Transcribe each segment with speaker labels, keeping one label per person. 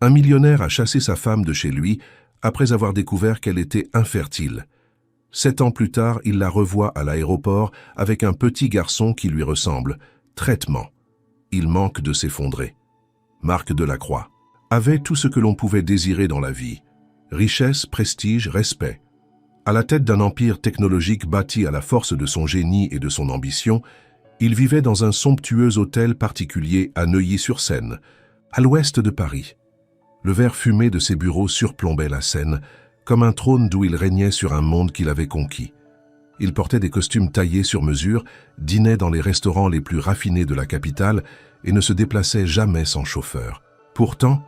Speaker 1: Un millionnaire a chassé sa femme de chez lui après avoir découvert qu'elle était infertile. 7 ans plus tard, il la revoit à l'aéroport avec un petit garçon qui lui ressemble. Traitement. Il manque de s'effondrer. Marc Delacroix avait tout ce que l'on pouvait désirer dans la vie. Richesse, prestige, respect. À la tête d'un empire technologique bâti à la force de son génie et de son ambition, il vivait dans un somptueux hôtel particulier à Neuilly-sur-Seine, à l'ouest de Paris. Le verre fumé de ses bureaux surplombait la scène, comme un trône d'où il régnait sur un monde qu'il avait conquis. Il portait des costumes taillés sur mesure, dînait dans les restaurants les plus raffinés de la capitale et ne se déplaçait jamais sans chauffeur. Pourtant,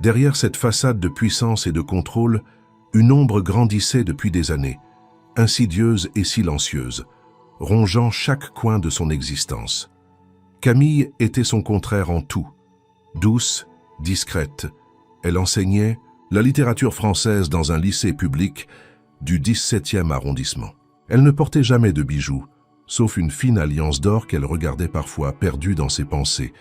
Speaker 1: derrière cette façade de puissance et de contrôle, une ombre grandissait depuis des années, insidieuse et silencieuse, rongeant chaque coin de son existence. Camille était son contraire en tout. Douce, discrète, elle enseignait la littérature française dans un lycée public du 17e arrondissement. Elle ne portait jamais de bijoux, sauf une fine alliance d'or qu'elle regardait parfois perdue dans ses pensées.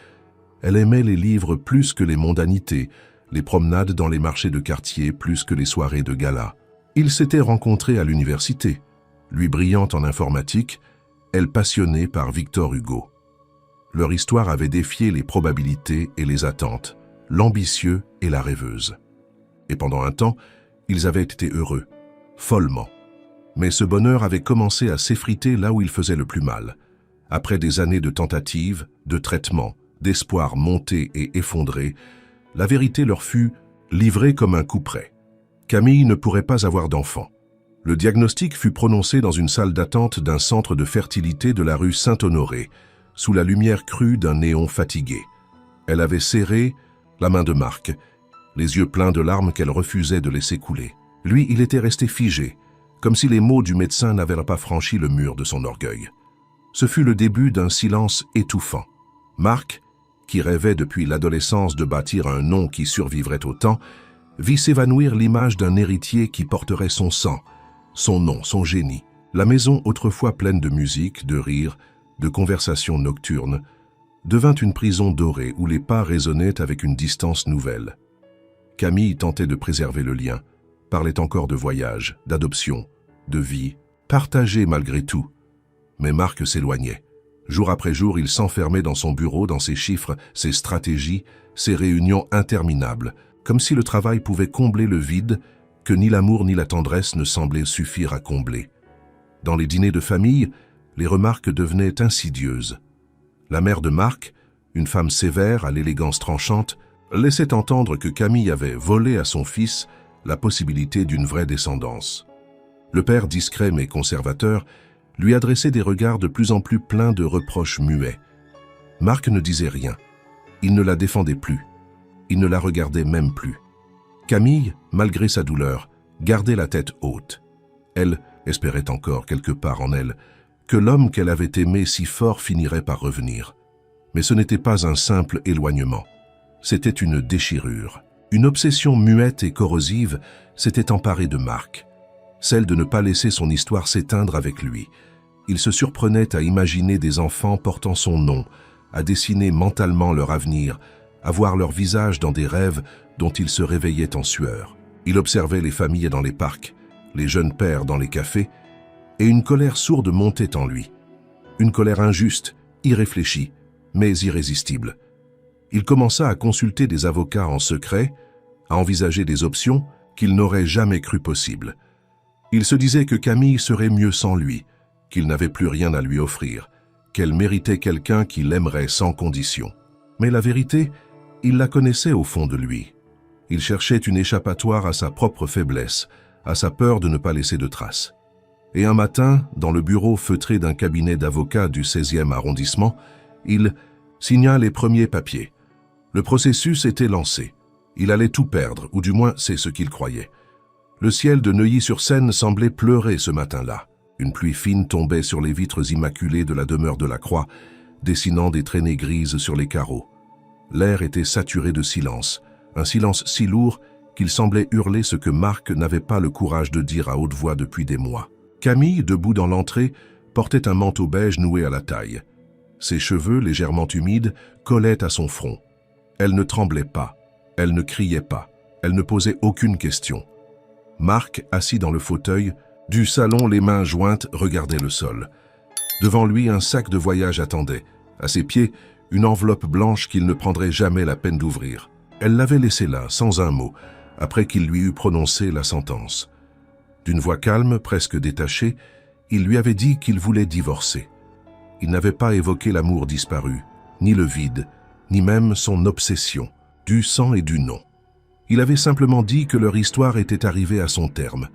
Speaker 1: Elle aimait les livres plus que les mondanités, les promenades dans les marchés de quartier plus que les soirées de gala. Ils s'étaient rencontrés à l'université, lui brillante en informatique, elle passionnée par Victor Hugo. Leur histoire avait défié les probabilités et les attentes, l'ambitieux et la rêveuse. Et pendant un temps, ils avaient été heureux, follement. Mais ce bonheur avait commencé à s'effriter là où il faisait le plus mal. Après des années de tentatives, de traitements, d'espoirs montés et effondrés, la vérité leur fut livrée comme un couperet. Camille ne pourrait pas avoir d'enfant. Le diagnostic fut prononcé dans une salle d'attente d'un centre de fertilité de la rue Saint-Honoré, sous la lumière crue d'un néon fatigué. Elle avait serré la main de Marc, les yeux pleins de larmes qu'elle refusait de laisser couler. Lui, il était resté figé, comme si les mots du médecin n'avaient pas franchi le mur de son orgueil. Ce fut le début d'un silence étouffant. Marc, qui rêvait depuis l'adolescence de bâtir un nom qui survivrait au temps, vit s'évanouir l'image d'un héritier qui porterait son sang, son nom, son génie. La maison, autrefois pleine de musique, de rires, de conversations nocturnes, devint une prison dorée où les pas résonnaient avec une distance nouvelle. Camille tentait de préserver le lien, parlait encore de voyage, d'adoption, de vie, partagée malgré tout. Mais Marc s'éloignait. Jour après jour, il s'enfermait dans son bureau, dans ses chiffres, ses stratégies, ses réunions interminables, comme si le travail pouvait combler le vide que ni l'amour ni la tendresse ne semblaient suffire à combler. Dans les dîners de famille, les remarques devenaient insidieuses. La mère de Marc, une femme sévère à l'élégance tranchante, laissait entendre que Camille avait volé à son fils la possibilité d'une vraie descendance. Le père, discret mais conservateur, lui adressait des regards de plus en plus pleins de reproches muets. Marc ne disait rien. Il ne la défendait plus. Il ne la regardait même plus. Camille, malgré sa douleur, gardait la tête haute. Elle espérait encore, quelque part en elle, que l'homme qu'elle avait aimé si fort finirait par revenir. Mais ce n'était pas un simple éloignement. C'était une déchirure. Une obsession muette et corrosive s'était emparée de Marc. Celle de ne pas laisser son histoire s'éteindre avec lui. Il se surprenait à imaginer des enfants portant son nom, à dessiner mentalement leur avenir, à voir leur visage dans des rêves dont il se réveillait en sueur. Il observait les familles dans les parcs, les jeunes pères dans les cafés, et une colère sourde montait en lui. Une colère injuste, irréfléchie, mais irrésistible. Il commença à consulter des avocats en secret, à envisager des options qu'il n'aurait jamais cru possibles. Il se disait que Camille serait mieux sans lui, qu'il n'avait plus rien à lui offrir, qu'elle méritait quelqu'un qui l'aimerait sans condition. Mais la vérité, il la connaissait au fond de lui. Il cherchait une échappatoire à sa propre faiblesse, à sa peur de ne pas laisser de traces. Et un matin, dans le bureau feutré d'un cabinet d'avocats du 16e arrondissement, il signa les premiers papiers. Le processus était lancé. Il allait tout perdre, ou du moins c'est ce qu'il croyait. Le ciel de Neuilly-sur-Seine semblait pleurer ce matin-là. Une pluie fine tombait sur les vitres immaculées de la demeure de la Croix, dessinant des traînées grises sur les carreaux. L'air était saturé de silence, un silence si lourd qu'il semblait hurler ce que Marc n'avait pas le courage de dire à haute voix depuis des mois. Camille, debout dans l'entrée, portait un manteau beige noué à la taille. Ses cheveux, légèrement humides, collaient à son front. Elle ne tremblait pas. Elle ne criait pas. Elle ne posait aucune question. Marc, assis dans le fauteuil, du salon les mains jointes, regardait le sol. Devant lui, un sac de voyage attendait. À ses pieds, une enveloppe blanche qu'il ne prendrait jamais la peine d'ouvrir. Elle l'avait laissé là, sans un mot, après qu'il lui eut prononcé la sentence. D'une voix calme, presque détachée, il lui avait dit qu'il voulait divorcer. Il n'avait pas évoqué l'amour disparu, ni le vide, ni même son obsession, du sang et du non. Il avait simplement dit que leur histoire était arrivée à son terme.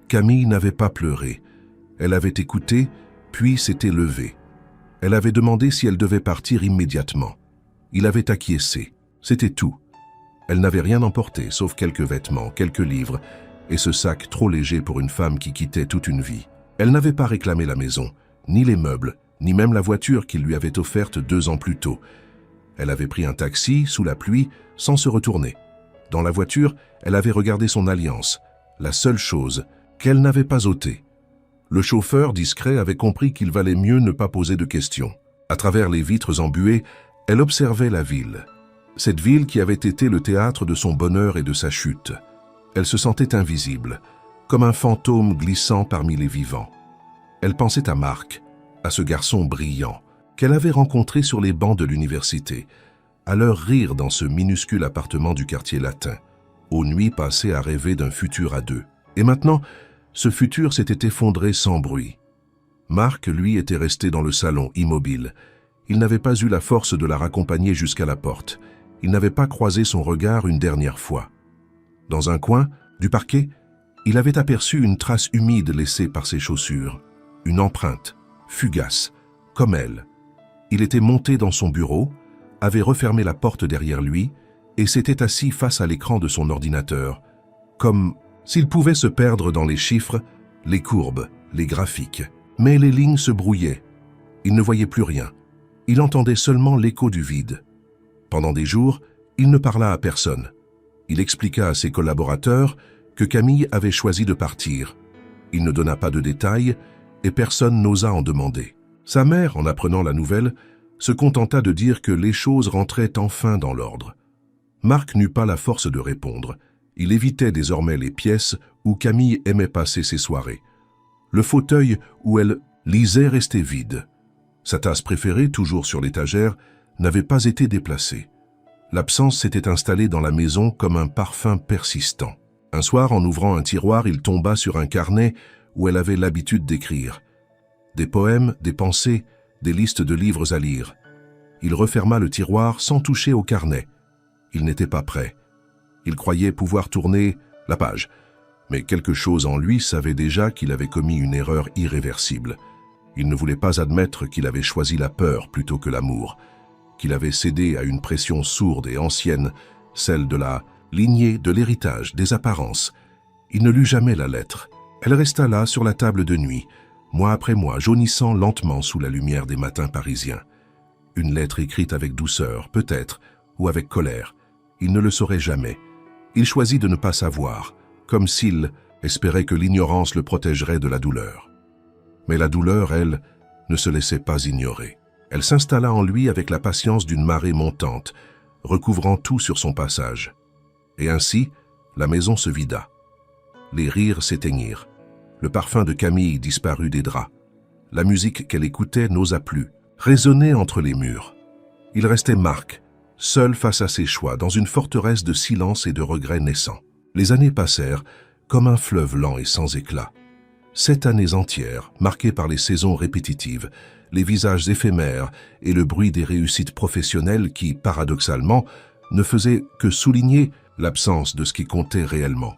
Speaker 1: Camille n'avait pas pleuré. Elle avait écouté, puis s'était levée. Elle avait demandé si elle devait partir immédiatement. Il avait acquiescé. C'était tout. Elle n'avait rien emporté, sauf quelques vêtements, quelques livres, et ce sac trop léger pour une femme qui quittait toute une vie. Elle n'avait pas réclamé la maison, ni les meubles, ni même la voiture qu'il lui avait offerte 2 ans plus tôt. Elle avait pris un taxi, sous la pluie, sans se retourner. Dans la voiture, elle avait regardé son alliance, la seule chose qu'elle n'avait pas ôtée. Le chauffeur, discret, avait compris qu'il valait mieux ne pas poser de questions. À travers les vitres embuées, elle observait la ville. Cette ville qui avait été le théâtre de son bonheur et de sa chute. Elle se sentait invisible, comme un fantôme glissant parmi les vivants. Elle pensait à Marc, à ce garçon brillant, qu'elle avait rencontré sur les bancs de l'université, à leur rire dans ce minuscule appartement du quartier latin, aux nuits passées à rêver d'un futur à 2. Et maintenant, ce futur s'était effondré sans bruit. Marc, lui, était resté dans le salon, immobile. Il n'avait pas eu la force de la raccompagner jusqu'à la porte. Il n'avait pas croisé son regard une dernière fois. Dans un coin du parquet, il avait aperçu une trace humide laissée par ses chaussures, une empreinte, fugace, comme elle. Il était monté dans son bureau, avait refermé la porte derrière lui et s'était assis face à l'écran de son ordinateur, comme s'il pouvait se perdre dans les chiffres, les courbes, les graphiques. Mais les lignes se brouillaient. Il ne voyait plus rien. Il entendait seulement l'écho du vide. Pendant des jours, il ne parla à personne. Il expliqua à ses collaborateurs que Camille avait choisi de partir. Il ne donna pas de détails et personne n'osa en demander. Sa mère, en apprenant la nouvelle, se contenta de dire que les choses rentraient enfin dans l'ordre. Marc n'eut pas la force de répondre. Il évitait désormais les pièces où Camille aimait passer ses soirées. Le fauteuil où elle lisait restait vide. Sa tasse préférée, toujours sur l'étagère, n'avait pas été déplacée. L'absence s'était installée dans la maison comme un parfum persistant. Un soir, en ouvrant un tiroir, il tomba sur un carnet où elle avait l'habitude d'écrire. Des poèmes, des pensées, des listes de livres à lire. Il referma le tiroir sans toucher au carnet. Il n'était pas prêt. Il croyait pouvoir tourner la page. Mais quelque chose en lui savait déjà qu'il avait commis une erreur irréversible. Il ne voulait pas admettre qu'il avait choisi la peur plutôt que l'amour, qu'il avait cédé à une pression sourde et ancienne, celle de la lignée, de l'héritage, des apparences. Il ne lut jamais la lettre. Elle resta là sur la table de nuit, mois après mois, jaunissant lentement sous la lumière des matins parisiens. Une lettre écrite avec douceur, peut-être, ou avec colère. Il ne le saurait jamais. Il choisit de ne pas savoir, comme s'il espérait que l'ignorance le protégerait de la douleur. Mais la douleur, elle, ne se laissait pas ignorer. Elle s'installa en lui avec la patience d'une marée montante, recouvrant tout sur son passage. Et ainsi, la maison se vida. Les rires s'éteignirent. Le parfum de Camille disparut des draps. La musique qu'elle écoutait n'osa plus, résonnait entre les murs. Il restait Marc, seul face à ses choix, dans une forteresse de silence et de regrets naissants. Les années passèrent comme un fleuve lent et sans éclat. 7 années entières, marquées par les saisons répétitives, les visages éphémères et le bruit des réussites professionnelles qui, paradoxalement, ne faisaient que souligner l'absence de ce qui comptait réellement.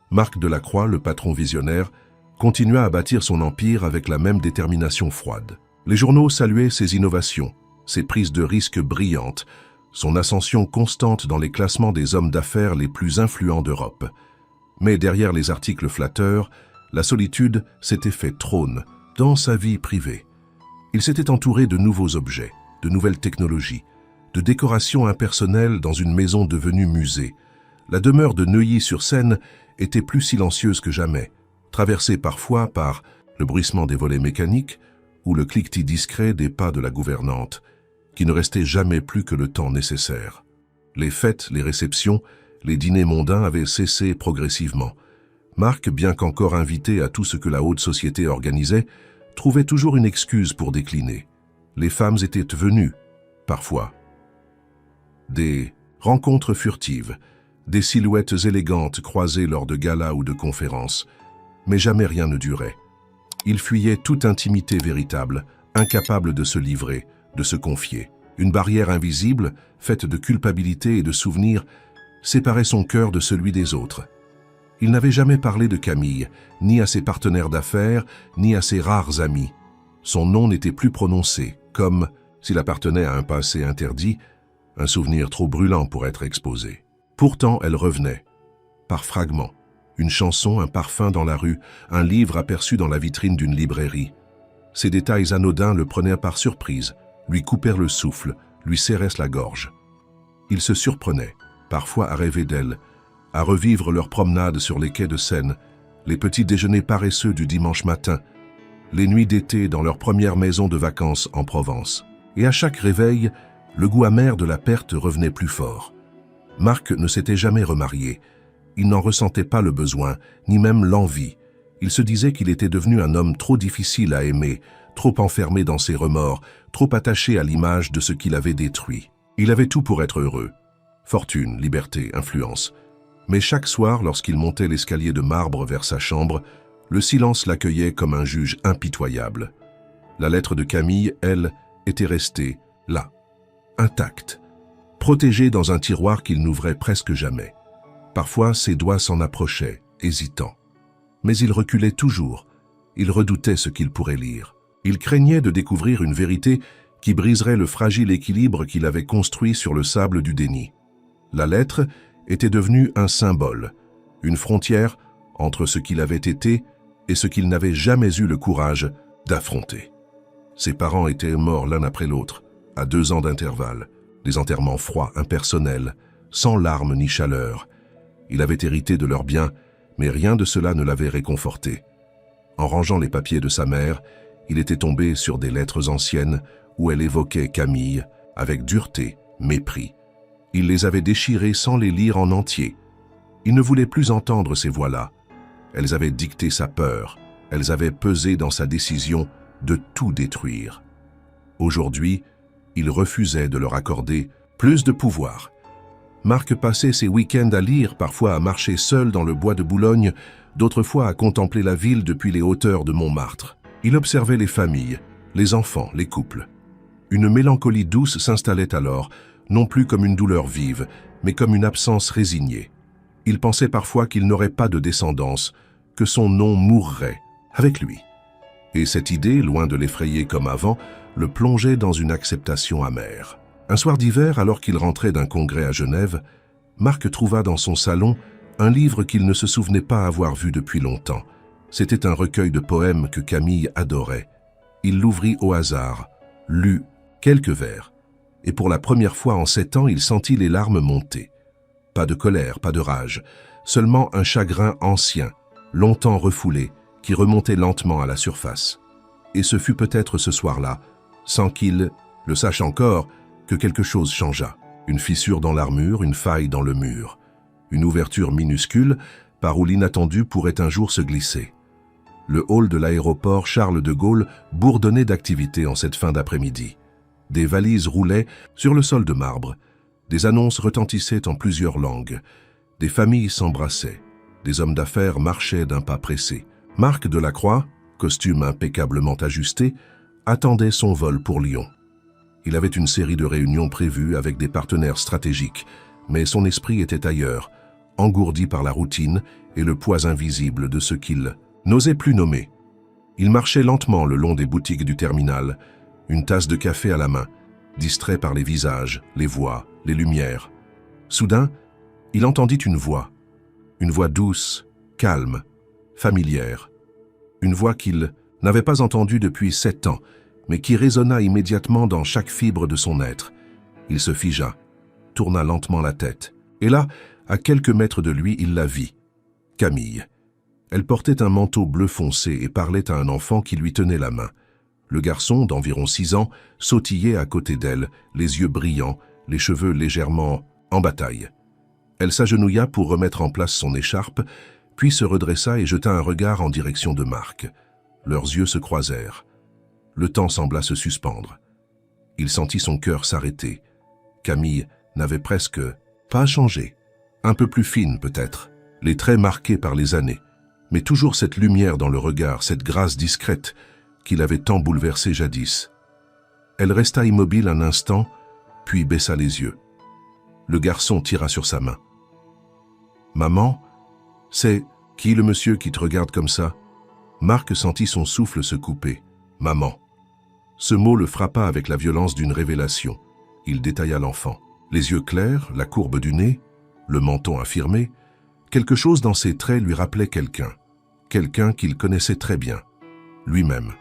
Speaker 1: Marc Delacroix, le patron visionnaire, continua à bâtir son empire avec la même détermination froide. Les journaux saluaient ses innovations, ses prises de risques brillantes, son ascension constante dans les classements des hommes d'affaires les plus influents d'Europe. Mais derrière les articles flatteurs, la solitude s'était fait trône dans sa vie privée. Il s'était entouré de nouveaux objets, de nouvelles technologies, de décorations impersonnelles dans une maison devenue musée. La demeure de Neuilly-sur-Seine était plus silencieuse que jamais, traversée parfois par le bruissement des volets mécaniques ou le cliquetis discret des pas de la gouvernante, qui ne restait jamais plus que le temps nécessaire. Les fêtes, les réceptions, Les dîners mondains avaient cessé progressivement. Marc, bien qu'encore invité à tout ce que la haute société organisait, trouvait toujours une excuse pour décliner. Les femmes étaient venues, parfois. Des rencontres furtives, des silhouettes élégantes croisées lors de galas ou de conférences, mais jamais rien ne durait. Il fuyait toute intimité véritable, incapable de se livrer, de se confier. Une barrière invisible, faite de culpabilité et de souvenirs, séparait son cœur de celui des autres. Il n'avait jamais parlé de Camille, ni à ses partenaires d'affaires, ni à ses rares amis. Son nom n'était plus prononcé, comme s'il appartenait à un passé interdit, un souvenir trop brûlant pour être exposé. Pourtant, elle revenait, par fragments. Une chanson, un parfum dans la rue, un livre aperçu dans la vitrine d'une librairie. Ces détails anodins le prenaient par surprise, lui coupèrent le souffle, lui serraient la gorge. Il se surprenait, parfois à rêver d'elle, à revivre leurs promenades sur les quais de Seine, les petits déjeuners paresseux du dimanche matin, les nuits d'été dans leur première maison de vacances en Provence. Et à chaque réveil, le goût amer de la perte revenait plus fort. Marc ne s'était jamais remarié. Il n'en ressentait pas le besoin, ni même l'envie. Il se disait qu'il était devenu un homme trop difficile à aimer, trop enfermé dans ses remords, trop attaché à l'image de ce qu'il avait détruit. Il avait tout pour être heureux. Fortune, liberté, influence. Mais chaque soir, lorsqu'il montait l'escalier de marbre vers sa chambre, le silence l'accueillait comme un juge impitoyable. La lettre de Camille, elle, était restée là, intacte, protégée dans un tiroir qu'il n'ouvrait presque jamais. Parfois, ses doigts s'en approchaient, hésitants. Mais il reculait toujours. Il redoutait ce qu'il pourrait lire. Il craignait de découvrir une vérité qui briserait le fragile équilibre qu'il avait construit sur le sable du déni. La lettre était devenue un symbole, une frontière entre ce qu'il avait été et ce qu'il n'avait jamais eu le courage d'affronter. Ses parents étaient morts l'un après l'autre, à 2 ans d'intervalle, des enterrements froids, impersonnels, sans larmes ni chaleur. Il avait hérité de leurs biens, mais rien de cela ne l'avait réconforté. En rangeant les papiers de sa mère, il était tombé sur des lettres anciennes où elle évoquait Camille avec dureté, mépris. Il les avait déchirées sans les lire en entier. Il ne voulait plus entendre ces voix-là. Elles avaient dicté sa peur, elles avaient pesé dans sa décision de tout détruire. Aujourd'hui, il refusait de leur accorder plus de pouvoir. Marc passait ses week-ends à lire, parfois à marcher seul dans le bois de Boulogne, d'autres fois à contempler la ville depuis les hauteurs de Montmartre. Il observait les familles, les enfants, les couples. Une mélancolie douce s'installait alors, non plus comme une douleur vive, mais comme une absence résignée. Il pensait parfois qu'il n'aurait pas de descendance, que son nom mourrait avec lui. Et cette idée, loin de l'effrayer comme avant, le plongeait dans une acceptation amère. Un soir d'hiver, alors qu'il rentrait d'un congrès à Genève, Marc trouva dans son salon un livre qu'il ne se souvenait pas avoir vu depuis longtemps. C'était un recueil de poèmes que Camille adorait. Il l'ouvrit au hasard, lut quelques vers, et pour la première fois en 7 ans, il sentit les larmes monter. Pas de colère, pas de rage, seulement un chagrin ancien, longtemps refoulé, qui remontait lentement à la surface. Et ce fut peut-être ce soir-là, sans qu'il le sache encore, que quelque chose changea. Une fissure dans l'armure, une faille dans le mur. Une ouverture minuscule par où l'inattendu pourrait un jour se glisser. Le hall de l'aéroport Charles de Gaulle bourdonnait d'activité en cette fin d'après-midi. Des valises roulaient sur le sol de marbre. Des annonces retentissaient en plusieurs langues. Des familles s'embrassaient. Des hommes d'affaires marchaient d'un pas pressé. Marc Delacroix, costume impeccablement ajusté, attendait son vol pour Lyon. Il avait une série de réunions prévues avec des partenaires stratégiques, mais son esprit était ailleurs, engourdi par la routine et le poids invisible de ce qu'il n'osait plus nommer. Il marchait lentement le long des boutiques du terminal, une tasse de café à la main, distrait par les visages, les voix, les lumières. Soudain, il entendit une voix douce, calme, familière. Une voix qu'il n'avait pas entendue depuis 7 ans, mais qui résonna immédiatement dans chaque fibre de son être. Il se figea, tourna lentement la tête, et là, à quelques mètres de lui, il la vit. Camille. Elle portait un manteau bleu foncé et parlait à un enfant qui lui tenait la main. Le garçon, d'environ 6 ans, sautillait à côté d'elle, les yeux brillants, les cheveux légèrement en bataille. Elle s'agenouilla pour remettre en place son écharpe, puis se redressa et jeta un regard en direction de Marc. Leurs yeux se croisèrent. Le temps sembla se suspendre. Il sentit son cœur s'arrêter. Camille n'avait presque pas changé. Un peu plus fine peut-être, les traits marqués par les années, mais toujours cette lumière dans le regard, cette grâce discrète qui l'avait tant bouleversé jadis. Elle resta immobile un instant, puis baissa les yeux. Le garçon tira sur sa main. « Maman, c'est qui le monsieur qui te regarde comme ça ?» Marc sentit son souffle se couper. « Maman !» Ce mot le frappa avec la violence d'une révélation. Il détailla l'enfant. Les yeux clairs, la courbe du nez, le menton affirmé, quelque chose dans ses traits lui rappelait quelqu'un qu'il connaissait très bien, lui-même.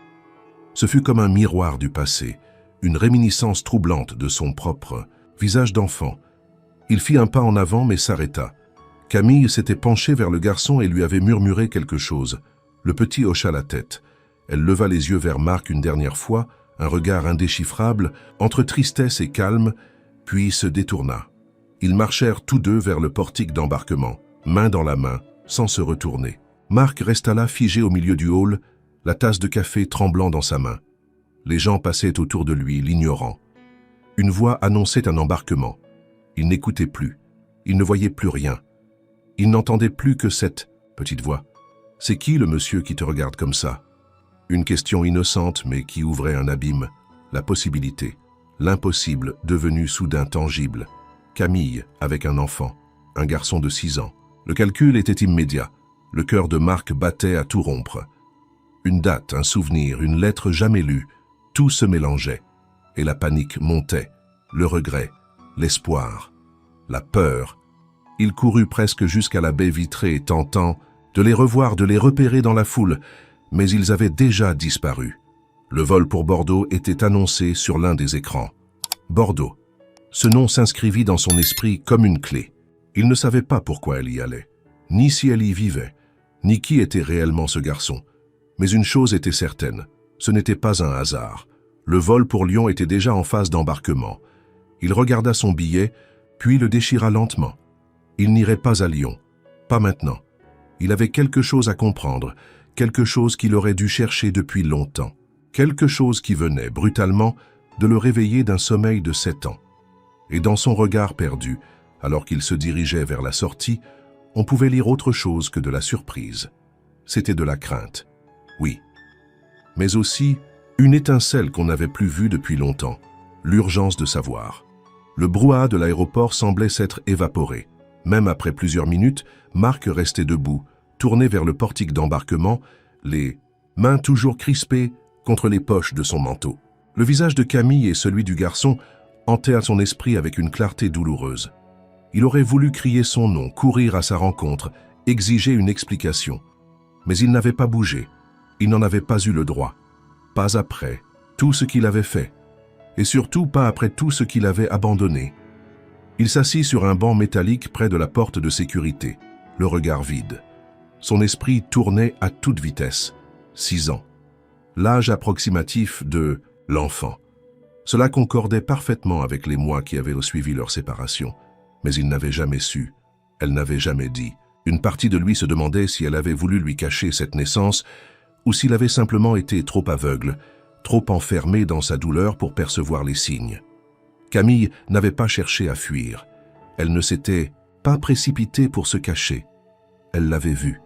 Speaker 1: Ce fut comme un miroir du passé, une réminiscence troublante de son propre visage d'enfant. Il fit un pas en avant mais s'arrêta. Camille s'était penchée vers le garçon et lui avait murmuré quelque chose. Le petit hocha la tête. Elle leva les yeux vers Marc une dernière fois, un regard indéchiffrable, entre tristesse et calme, puis se détourna. Ils marchèrent tous deux vers le portique d'embarquement, main dans la main, sans se retourner. Marc resta là figé au milieu du hall, la tasse de café tremblant dans sa main. Les gens passaient autour de lui, l'ignorant. Une voix annonçait un embarquement. Il n'écoutait plus. Il ne voyait plus rien. Il n'entendait plus que cette petite voix. « C'est qui le monsieur qui te regarde comme ça ?» Une question innocente mais qui ouvrait un abîme, la possibilité, l'impossible devenu soudain tangible. Camille avec un enfant, un garçon de 6 ans. Le calcul était immédiat. Le cœur de Marc battait à tout rompre. Une date, un souvenir, une lettre jamais lue, tout se mélangeait. Et la panique montait, le regret, l'espoir, la peur. Il courut presque jusqu'à la baie vitrée, tentant de les revoir, de les repérer dans la foule, mais ils avaient déjà disparu. Le vol pour Bordeaux était annoncé sur l'un des écrans. Bordeaux. Ce nom s'inscrivit dans son esprit comme une clé. Il ne savait pas pourquoi elle y allait, ni si elle y vivait, ni qui était réellement ce garçon. Mais une chose était certaine, ce n'était pas un hasard. Le vol pour Lyon était déjà en phase d'embarquement. Il regarda son billet, puis le déchira lentement. Il n'irait pas à Lyon, pas maintenant. Il avait quelque chose à comprendre, quelque chose qu'il aurait dû chercher depuis longtemps. Quelque chose qui venait, brutalement, de le réveiller d'un sommeil de 7 ans. Et dans son regard perdu, alors qu'il se dirigeait vers la sortie, on pouvait lire autre chose que de la surprise. C'était de la crainte, oui. Mais aussi une étincelle qu'on n'avait plus vue depuis longtemps, l'urgence de savoir. Le brouhaha de l'aéroport semblait s'être évaporé. Même après plusieurs minutes, Marc restait debout, tourné vers le portique d'embarquement, les mains toujours crispées contre les poches de son manteau. Le visage de Camille et celui du garçon hantaient à son esprit avec une clarté douloureuse. Il aurait voulu crier son nom, courir à sa rencontre, exiger une explication. Mais il n'avait pas bougé. Il n'en avait pas eu le droit. Pas après tout ce qu'il avait fait. Et surtout pas après tout ce qu'il avait abandonné. Il s'assit sur un banc métallique près de la porte de sécurité, le regard vide. Son esprit tournait à toute vitesse. 6 ans. L'âge approximatif de l'enfant. Cela concordait parfaitement avec les mois qui avaient suivi leur séparation. Mais il n'avait jamais su. Elle n'avait jamais dit. Une partie de lui se demandait si elle avait voulu lui cacher cette naissance ou s'il avait simplement été trop aveugle, trop enfermé dans sa douleur pour percevoir les signes. Camille n'avait pas cherché à fuir. Elle ne s'était pas précipitée pour se cacher. Elle l'avait vu.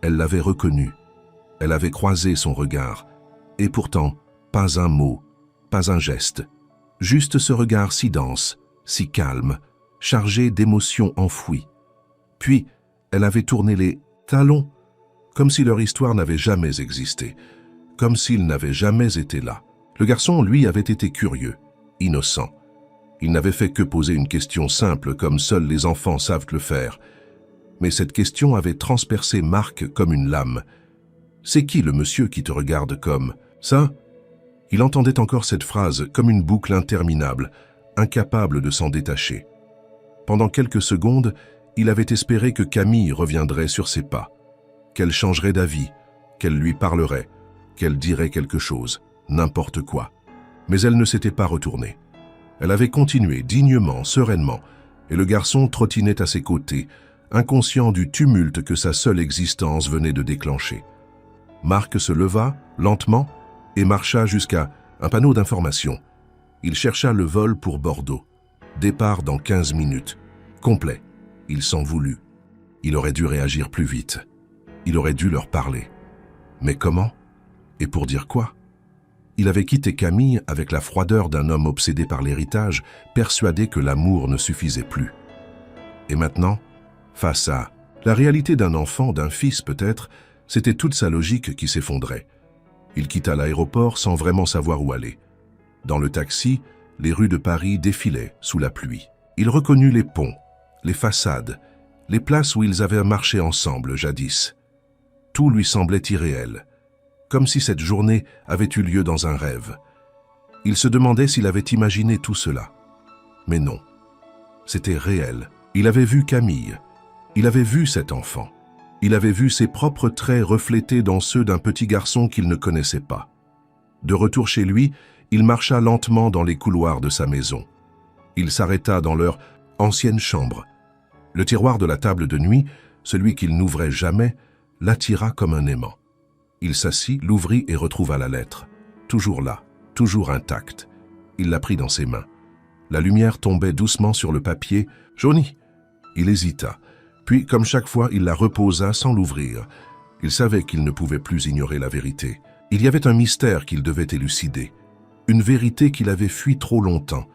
Speaker 1: Elle l'avait reconnu. Elle avait croisé son regard. Et pourtant, pas un mot, pas un geste. Juste ce regard si dense, si calme, chargé d'émotions enfouies. Puis, elle avait tourné les talons, comme si leur histoire n'avait jamais existé, comme s'ils n'avaient jamais été là. Le garçon, lui, avait été curieux, innocent. Il n'avait fait que poser une question simple, comme seuls les enfants savent le faire. Mais cette question avait transpercé Marc comme une lame. « C'est qui le monsieur qui te regarde comme ça ?» Il entendait encore cette phrase comme une boucle interminable, incapable de s'en détacher. Pendant quelques secondes, il avait espéré que Camille reviendrait sur ses pas, qu'elle changerait d'avis, qu'elle lui parlerait, qu'elle dirait quelque chose, n'importe quoi. Mais elle ne s'était pas retournée. Elle avait continué dignement, sereinement, et le garçon trottinait à ses côtés, inconscient du tumulte que sa seule existence venait de déclencher. Marc se leva, lentement, et marcha jusqu'à un panneau d'information. Il chercha le vol pour Bordeaux. Départ dans 15 minutes. Complet. Il s'en voulut. Il aurait dû réagir plus vite. Il aurait dû leur parler. Mais comment? Et pour dire quoi? Il avait quitté Camille avec la froideur d'un homme obsédé par l'héritage, persuadé que l'amour ne suffisait plus. Et maintenant, face à la réalité d'un enfant, d'un fils peut-être, c'était toute sa logique qui s'effondrait. Il quitta l'aéroport sans vraiment savoir où aller. Dans le taxi, les rues de Paris défilaient sous la pluie. Il reconnut les ponts, les façades, les places où ils avaient marché ensemble jadis. Tout lui semblait irréel, comme si cette journée avait eu lieu dans un rêve. Il se demandait s'il avait imaginé tout cela. Mais non, c'était réel. Il avait vu Camille, il avait vu cet enfant. Il avait vu ses propres traits reflétés dans ceux d'un petit garçon qu'il ne connaissait pas. De retour chez lui, il marcha lentement dans les couloirs de sa maison. Il s'arrêta dans leur ancienne chambre. Le tiroir de la table de nuit, celui qu'il n'ouvrait jamais, l'attira comme un aimant. Il s'assit, l'ouvrit et retrouva la lettre. Toujours là, toujours intacte. Il la prit dans ses mains. La lumière tombait doucement sur le papier. « Johnny !» Il hésita. Puis, comme chaque fois, il la reposa sans l'ouvrir. Il savait qu'il ne pouvait plus ignorer la vérité. Il y avait un mystère qu'il devait élucider. Une vérité qu'il avait fui trop longtemps.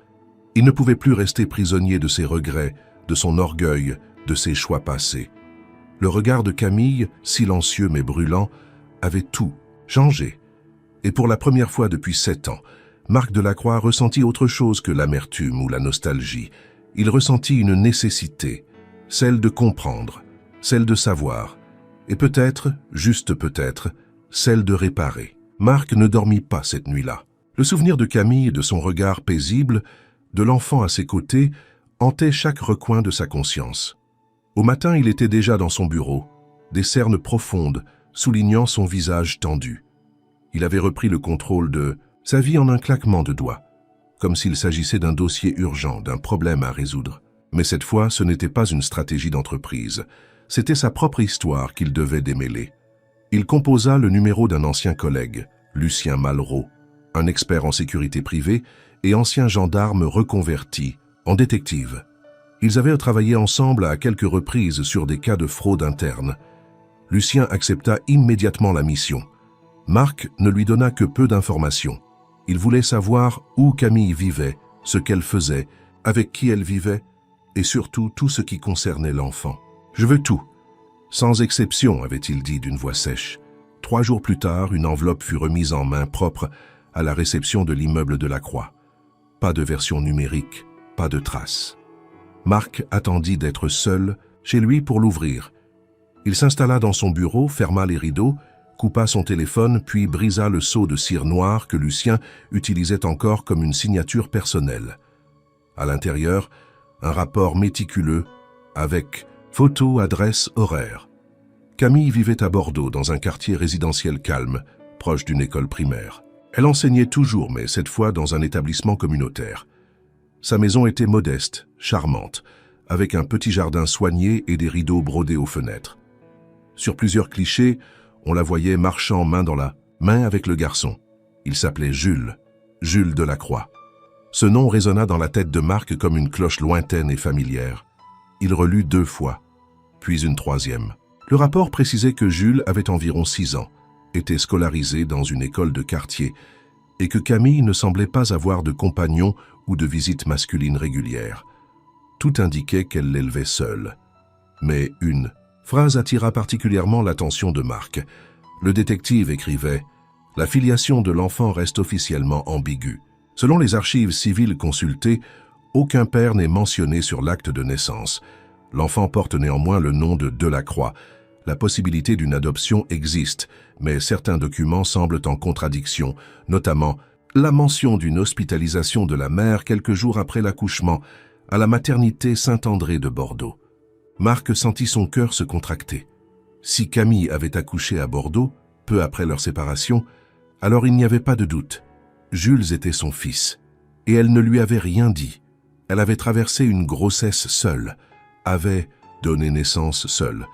Speaker 1: Il ne pouvait plus rester prisonnier de ses regrets, de son orgueil, de ses choix passés. Le regard de Camille, silencieux mais brûlant, avait tout changé. Et pour la première fois depuis 7 ans, Marc Delacroix ressentit autre chose que l'amertume ou la nostalgie. Il ressentit une nécessité, celle de comprendre, celle de savoir, et peut-être, juste peut-être, celle de réparer. Marc ne dormit pas cette nuit-là. Le souvenir de Camille et de son regard paisible, de l'enfant à ses côtés, hantait chaque recoin de sa conscience. Au matin, il était déjà dans son bureau, des cernes profondes, soulignant son visage tendu. Il avait repris le contrôle de sa vie en un claquement de doigts, comme s'il s'agissait d'un dossier urgent, d'un problème à résoudre. Mais cette fois, ce n'était pas une stratégie d'entreprise. C'était sa propre histoire qu'il devait démêler. Il composa le numéro d'un ancien collègue, Lucien Malraux, un expert en sécurité privée et ancien gendarme reconverti en détective. Ils avaient travaillé ensemble à quelques reprises sur des cas de fraude interne. Lucien accepta immédiatement la mission. Marc ne lui donna que peu d'informations. Il voulait savoir où Camille vivait, ce qu'elle faisait, avec qui elle vivait, et surtout tout ce qui concernait l'enfant. « Je veux tout. Sans exception, avait-il dit d'une voix sèche. 3 jours plus tard, une enveloppe fut remise en main propre à la réception de l'immeuble de la Croix. Pas de version numérique, pas de traces. Marc attendit d'être seul chez lui pour l'ouvrir. Il s'installa dans son bureau, ferma les rideaux, coupa son téléphone, puis brisa le seau de cire noire que Lucien utilisait encore comme une signature personnelle. À l'intérieur, un rapport méticuleux avec photo, adresse, horaire. Camille vivait à Bordeaux, dans un quartier résidentiel calme, proche d'une école primaire. Elle enseignait toujours, mais cette fois dans un établissement communautaire. Sa maison était modeste, charmante, avec un petit jardin soigné et des rideaux brodés aux fenêtres. Sur plusieurs clichés, on la voyait marchant main dans la main avec le garçon. Il s'appelait Jules, Jules Delacroix. Ce nom résonna dans la tête de Marc comme une cloche lointaine et familière. Il relut 2 fois, puis une 3e. Le rapport précisait que Jules avait environ 6 ans, était scolarisé dans une école de quartier, et que Camille ne semblait pas avoir de compagnon ou de visite masculine régulière. Tout indiquait qu'elle l'élevait seule. Mais une phrase attira particulièrement l'attention de Marc. Le détective écrivait « La filiation de l'enfant reste officiellement ambiguë. Selon les archives civiles consultées, aucun père n'est mentionné sur l'acte de naissance. L'enfant porte néanmoins le nom de Delacroix. La possibilité d'une adoption existe, mais certains documents semblent en contradiction, notamment la mention d'une hospitalisation de la mère quelques jours après l'accouchement à la maternité Saint-André de Bordeaux. » Marc sentit son cœur se contracter. Si Camille avait accouché à Bordeaux, peu après leur séparation, alors il n'y avait pas de doute. Jules était son fils, et elle ne lui avait rien dit. Elle avait traversé une grossesse seule, avait donné naissance seule,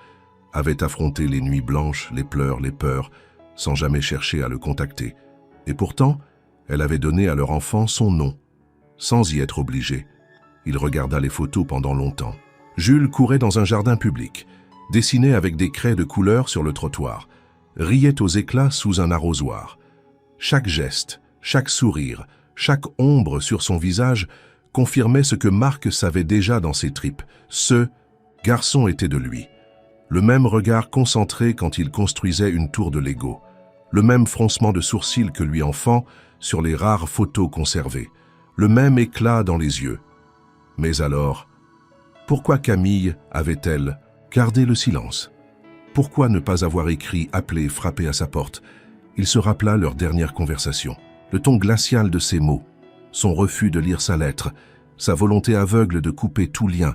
Speaker 1: avait affronté les nuits blanches, les pleurs, les peurs, sans jamais chercher à le contacter. Et pourtant, elle avait donné à leur enfant son nom, sans y être obligée. Il regarda les photos pendant longtemps. Jules courait dans un jardin public, dessinait avec des craies de couleur sur le trottoir, riait aux éclats sous un arrosoir. Chaque geste, chaque sourire, chaque ombre sur son visage confirmait ce que Marc savait déjà dans ses tripes. Ce garçon était de lui. Le même regard concentré quand il construisait une tour de Lego. Le même froncement de sourcils que lui enfant sur les rares photos conservées. Le même éclat dans les yeux. Mais alors, pourquoi Camille avait-elle gardé le silence? Pourquoi ne pas avoir écrit, appelé, frappé à sa porte? Il se rappela leur dernière conversation. Le ton glacial de ses mots, son refus de lire sa lettre, sa volonté aveugle de couper tout lien.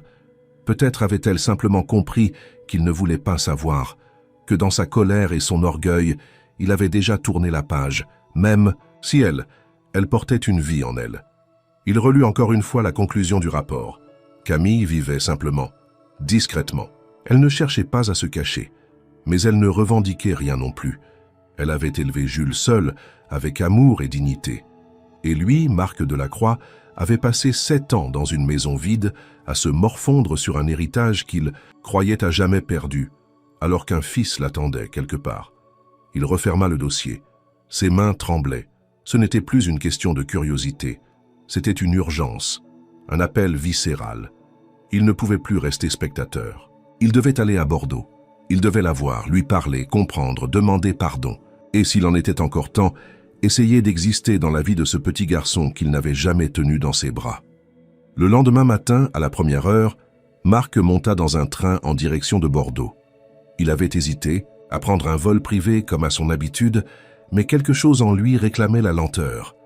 Speaker 1: Peut-être avait-elle simplement compris qu'il ne voulait pas savoir, que dans sa colère et son orgueil, il avait déjà tourné la page, même si elle portait une vie en elle. Il relut encore une fois la conclusion du rapport. Camille vivait simplement, discrètement. Elle ne cherchait pas à se cacher, mais elle ne revendiquait rien non plus. Elle avait élevé Jules seul, avec amour et dignité. Et lui, Marc Delacroix, avait passé 7 ans dans une maison vide à se morfondre sur un héritage qu'il croyait à jamais perdu, alors qu'un fils l'attendait quelque part. Il referma le dossier. Ses mains tremblaient. Ce n'était plus une question de curiosité. C'était une urgence, un appel viscéral. Il ne pouvait plus rester spectateur. Il devait aller à Bordeaux. Il devait la voir, lui parler, comprendre, demander pardon. Et s'il en était encore temps, essayer d'exister dans la vie de ce petit garçon qu'il n'avait jamais tenu dans ses bras. Le lendemain matin, à la première heure, Marc monta dans un train en direction de Bordeaux. Il avait hésité à prendre un vol privé comme à son habitude, mais quelque chose en lui réclamait la lenteur.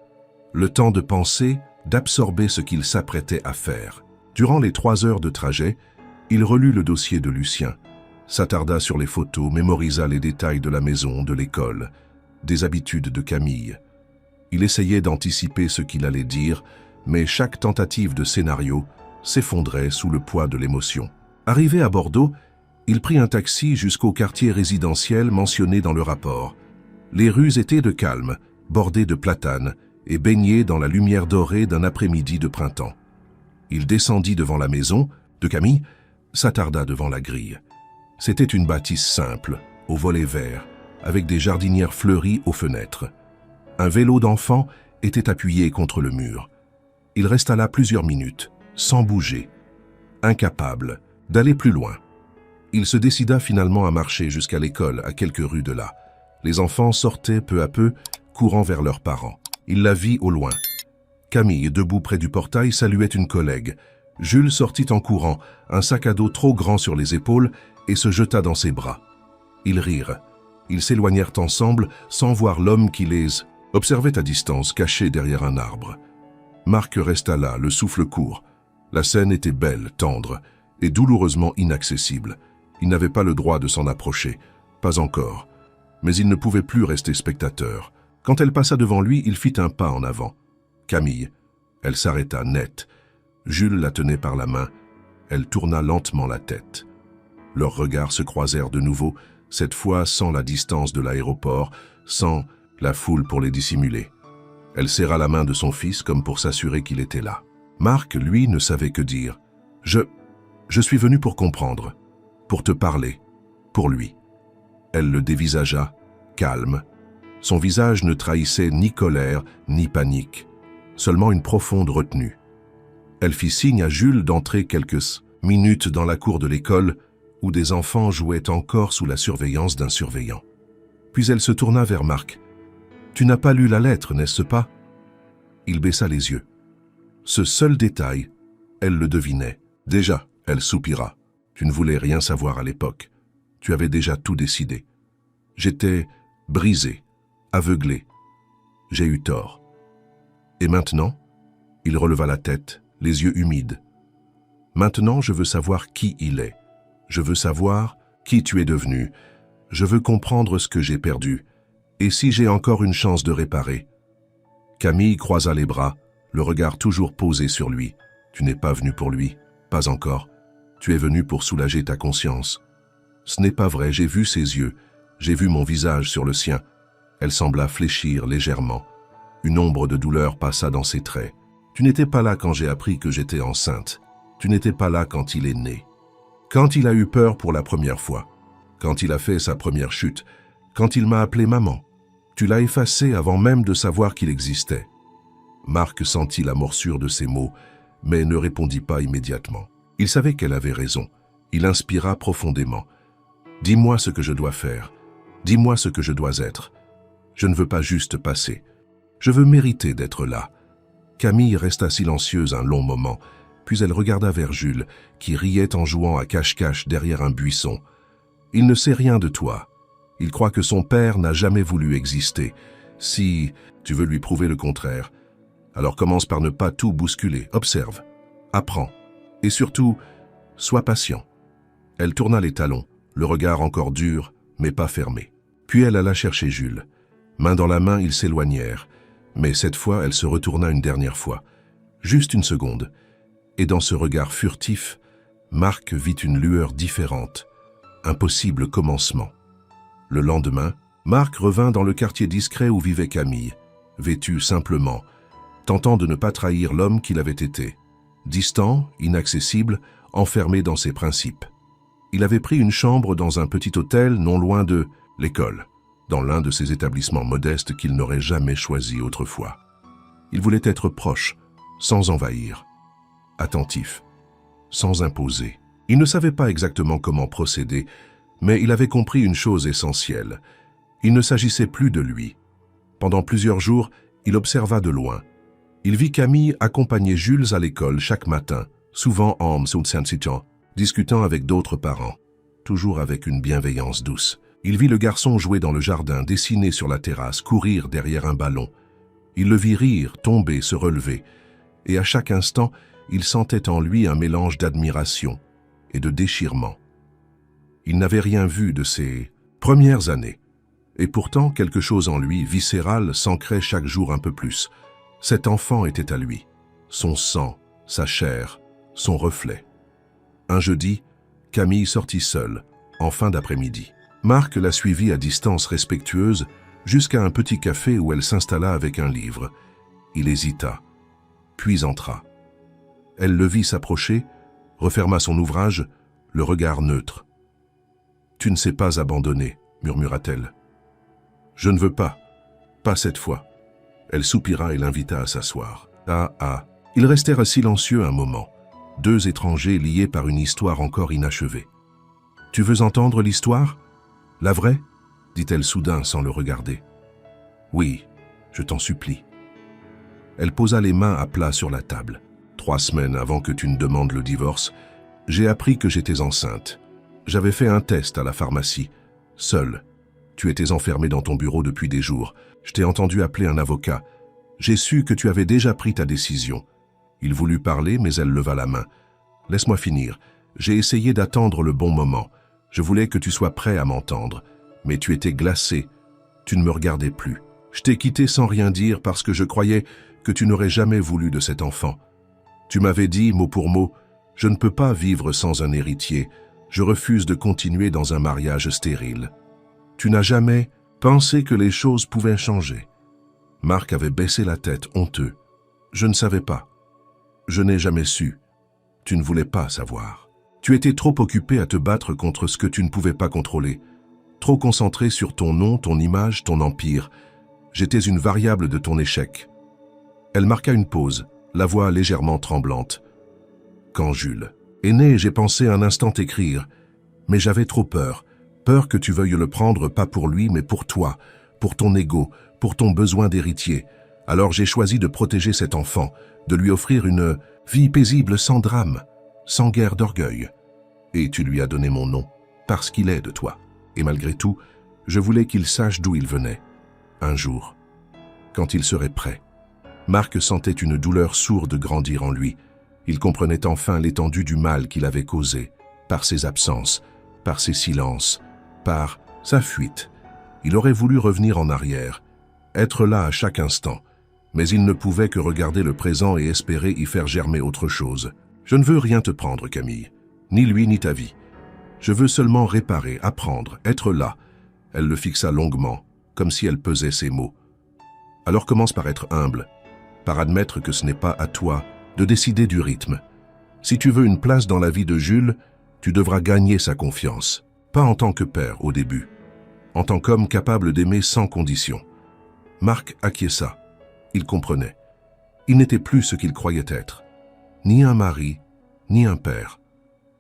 Speaker 1: Le temps de penser, d'absorber ce qu'il s'apprêtait à faire. Durant les 3 heures de trajet, il relut le dossier de Lucien, s'attarda sur les photos, mémorisa les détails de la maison, de l'école, des habitudes de Camille. Il essayait d'anticiper ce qu'il allait dire, mais chaque tentative de scénario s'effondrait sous le poids de l'émotion. Arrivé à Bordeaux, il prit un taxi jusqu'au quartier résidentiel mentionné dans le rapport. Les rues étaient de calme, bordées de platanes et baignées dans la lumière dorée d'un après-midi de printemps. Il descendit devant la maison de Camille, s'attarda devant la grille. C'était une bâtisse simple, aux volets verts, avec des jardinières fleuries aux fenêtres. Un vélo d'enfant était appuyé contre le mur. Il resta là plusieurs minutes, sans bouger, incapable d'aller plus loin. Il se décida finalement à marcher jusqu'à l'école, à quelques rues de là. Les enfants sortaient peu à peu, courant vers leurs parents. Il la vit au loin. Camille, debout près du portail, saluait une collègue. Jules sortit en courant, un sac à dos trop grand sur les épaules, et se jeta dans ses bras. Ils rirent. Ils s'éloignèrent ensemble, sans voir l'homme qui les observait à distance, caché derrière un arbre. Marc resta là, le souffle court. La scène était belle, tendre, et douloureusement inaccessible. Il n'avait pas le droit de s'en approcher, pas encore. Mais il ne pouvait plus rester spectateur. Quand elle passa devant lui, il fit un pas en avant. Camille, elle s'arrêta net. Jules la tenait par la main. Elle tourna lentement la tête. Leurs regards se croisèrent de nouveau, cette fois sans la distance de l'aéroport, sans la foule pour les dissimuler. Elle serra la main de son fils comme pour s'assurer qu'il était là. Marc, lui, ne savait que dire. Je suis venu pour comprendre, pour te parler, pour lui. Elle le dévisagea, calme. Son visage ne trahissait ni colère, ni panique, seulement une profonde retenue. Elle fit signe à Jules d'entrer quelques minutes dans la cour de l'école où des enfants jouaient encore sous la surveillance d'un surveillant. Puis elle se tourna vers Marc. « Tu n'as pas lu la lettre, n'est-ce pas ?» Il baissa les yeux. Ce seul détail, elle le devinait. Déjà, elle soupira. « Tu ne voulais rien savoir à l'époque. Tu avais déjà tout décidé. J'étais brisé, aveuglé. J'ai eu tort. Et maintenant ?» Il releva la tête, les yeux humides. « Maintenant, je veux savoir qui il est. Je veux savoir qui tu es devenu. Je veux comprendre ce que j'ai perdu. Et si j'ai encore une chance de réparer. » Camille croisa les bras, le regard toujours posé sur lui. « Tu n'es pas venu pour lui, pas encore. Tu es venu pour soulager ta conscience. Ce n'est pas vrai, j'ai vu ses yeux, j'ai vu mon visage sur le sien. Elle sembla fléchir légèrement. Une ombre de douleur passa dans ses traits. Tu n'étais pas là quand j'ai appris que j'étais enceinte. Tu n'étais pas là quand il est né. Quand il a eu peur pour la première fois. Quand il a fait sa première chute. Quand il m'a appelé maman. Tu l'as effacé avant même de savoir qu'il existait. Marc sentit la morsure de ses mots, mais ne répondit pas immédiatement. Il savait qu'elle avait raison. Il inspira profondément. « Dis-moi ce que je dois faire. Dis-moi ce que je dois être. Je ne veux pas juste passer. Je veux mériter d'être là. » Camille resta silencieuse un long moment, puis elle regarda vers Jules, qui riait en jouant à cache-cache derrière un buisson. « Il ne sait rien de toi. Il croit que son père n'a jamais voulu exister. Si tu veux lui prouver le contraire, alors commence par ne pas tout bousculer. Observe, apprends, et surtout, sois patient. » Elle tourna les talons, le regard encore dur, mais pas fermé. Puis elle alla chercher Jules. Main dans la main, ils s'éloignèrent. Mais cette fois, elle se retourna une dernière fois. Juste une seconde. Et dans ce regard furtif, Marc vit une lueur différente. Un possible commencement. Le lendemain, Marc revint dans le quartier discret où vivait Camille, vêtu simplement, tentant de ne pas trahir l'homme qu'il avait été. Distant, inaccessible, enfermé dans ses principes. Il avait pris une chambre dans un petit hôtel non loin de l'école, dans l'un de ces établissements modestes qu'il n'aurait jamais choisi autrefois. Il voulait être proche, sans envahir, attentif, sans imposer. Il ne savait pas exactement comment procéder, mais il avait compris une chose essentielle. Il ne s'agissait plus de lui. Pendant plusieurs jours, il observa de loin. Il vit Camille accompagner Jules à l'école chaque matin, souvent en s'insitant, discutant avec d'autres parents, toujours avec une bienveillance douce. Il vit le garçon jouer dans le jardin, dessiner sur la terrasse, courir derrière un ballon. Il le vit rire, tomber, se relever, et à chaque instant, il sentait en lui un mélange d'admiration et de déchirement. Il n'avait rien vu de ses premières années, et pourtant quelque chose en lui, viscéral, s'ancrait chaque jour un peu plus. Cet enfant était à lui, son sang, sa chair, son reflet. Un jeudi, Camille sortit seule, en fin d'après-midi. Marc la suivit à distance respectueuse jusqu'à un petit café où elle s'installa avec un livre. Il hésita, puis entra. Elle le vit s'approcher, referma son ouvrage, le regard neutre. « Tu ne sais pas abandonner, » murmura-t-elle. « Je ne veux pas cette fois. » Elle soupira et l'invita à s'asseoir. « Ah. » Ils restèrent silencieux un moment, deux étrangers liés par une histoire encore inachevée. « Tu veux entendre l'histoire ? La vraie ?» dit-elle soudain sans le regarder. « Oui, je t'en supplie. » Elle posa les mains à plat sur la table. « 3 semaines avant que tu ne demandes le divorce, j'ai appris que j'étais enceinte. J'avais fait un test à la pharmacie, seule. Tu étais enfermée dans ton bureau depuis des jours. Je t'ai entendu appeler un avocat. J'ai su que tu avais déjà pris ta décision. » Il voulut parler, mais elle leva la main. « Laisse-moi finir. J'ai essayé d'attendre le bon moment. Je voulais que tu sois prêt à m'entendre. Mais tu étais glacé. Tu ne me regardais plus. Je t'ai quitté sans rien dire parce que je croyais que tu n'aurais jamais voulu de cet enfant. Tu m'avais dit, mot pour mot, « Je ne peux pas vivre sans un héritier. Je refuse de continuer dans un mariage stérile. » Tu n'as jamais pensé que les choses pouvaient changer. Marc avait baissé la tête, honteux. « Je ne savais pas. Je n'ai jamais su. Tu ne voulais pas savoir. Tu étais trop occupé à te battre contre ce que tu ne pouvais pas contrôler. Trop concentré sur ton nom, ton image, ton empire. J'étais une variable de ton échec. » Elle marqua une pause, la voix légèrement tremblante. « Quand Jules est né, j'ai pensé un instant écrire, mais j'avais trop peur. Peur que tu veuilles le prendre pas pour lui, mais pour toi, pour ton ego, pour ton besoin d'héritier. Alors j'ai choisi de protéger cet enfant, de lui offrir une vie paisible sans drame, sans guerre d'orgueil. Et tu lui as donné mon nom, parce qu'il est de toi. Et malgré tout, je voulais qu'il sache d'où il venait. Un jour, quand il serait prêt. » Marc sentait une douleur sourde grandir en lui. Il comprenait enfin l'étendue du mal qu'il avait causé, par ses absences, par ses silences, par sa fuite. Il aurait voulu revenir en arrière, être là à chaque instant, Mais il ne pouvait que regarder le présent et espérer y faire germer autre chose. « Je ne veux rien te prendre, Camille. Ni lui, ni ta vie. Je veux seulement réparer, apprendre, être là. » Elle le fixa longuement, comme si elle pesait ses mots. « Alors commence par être humble, par admettre que ce n'est pas à toi de décider du rythme. Si tu veux une place dans la vie de Jules, tu devras gagner sa confiance. Pas en tant que père au début, en tant qu'homme capable d'aimer sans condition. » Marc acquiesça. Il comprenait. Il n'était plus ce qu'il croyait être. Ni un mari, ni un père.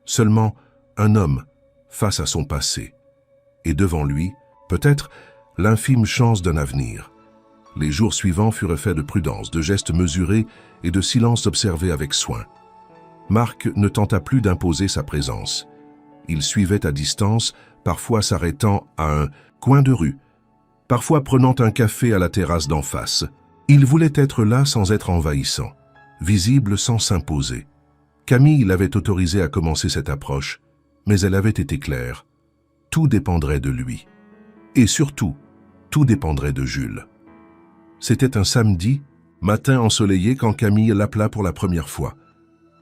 Speaker 1: Seulement un homme face à son passé. Et devant lui, peut-être, l'infime chance d'un avenir. Les jours suivants furent faits de prudence, de gestes mesurés et de silence observé avec soin. Marc ne tenta plus d'imposer sa présence. Il suivait à distance, parfois s'arrêtant à un coin de rue, parfois prenant un café à la terrasse d'en face. Il voulait être là sans être envahissant, visible sans s'imposer. Camille l'avait autorisé à commencer cette approche, mais elle avait été claire. Tout dépendrait de lui. Et surtout, tout dépendrait de Jules. C'était un samedi, matin ensoleillé, quand Camille l'appela pour la première fois.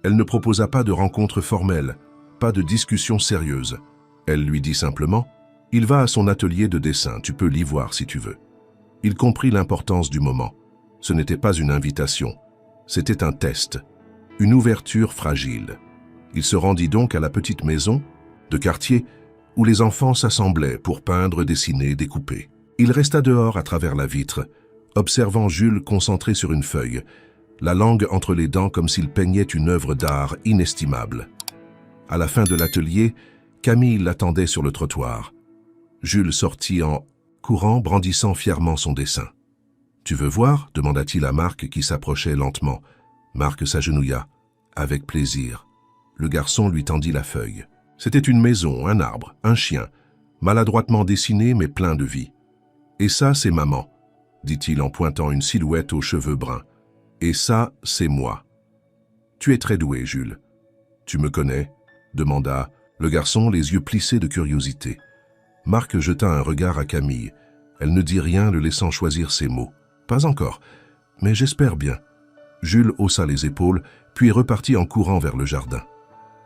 Speaker 1: Elle ne proposa pas de rencontre formelle, pas de discussion sérieuse. Elle lui dit simplement « Il va à son atelier de dessin, tu peux l'y voir si tu veux. » Il comprit l'importance du moment. Ce n'était pas une invitation, c'était un test, une ouverture fragile. Il se rendit donc à la petite maison de quartier où les enfants s'assemblaient pour peindre, dessiner, découper. Il resta dehors à travers la vitre, observant Jules concentré sur une feuille, la langue entre les dents comme s'il peignait une œuvre d'art inestimable. À la fin de l'atelier, Camille l'attendait sur le trottoir. Jules sortit en courant, brandissant fièrement son dessin. « Tu veux voir ?» demanda-t-il à Marc qui s'approchait lentement. Marc s'agenouilla. Avec plaisir. Le garçon lui tendit la feuille. C'était une maison, un arbre, un chien, maladroitement dessiné mais plein de vie. « Et ça, c'est maman, » dit-il en pointant une silhouette aux cheveux bruns. « Et ça, c'est moi. »« Tu es très doué, Jules. »« Tu me connais ?» demanda le garçon, les yeux plissés de curiosité. Marc jeta un regard à Camille. Elle ne dit rien, le laissant choisir ses mots. « Pas encore, mais j'espère bien. » Jules haussa les épaules, puis repartit en courant vers le jardin.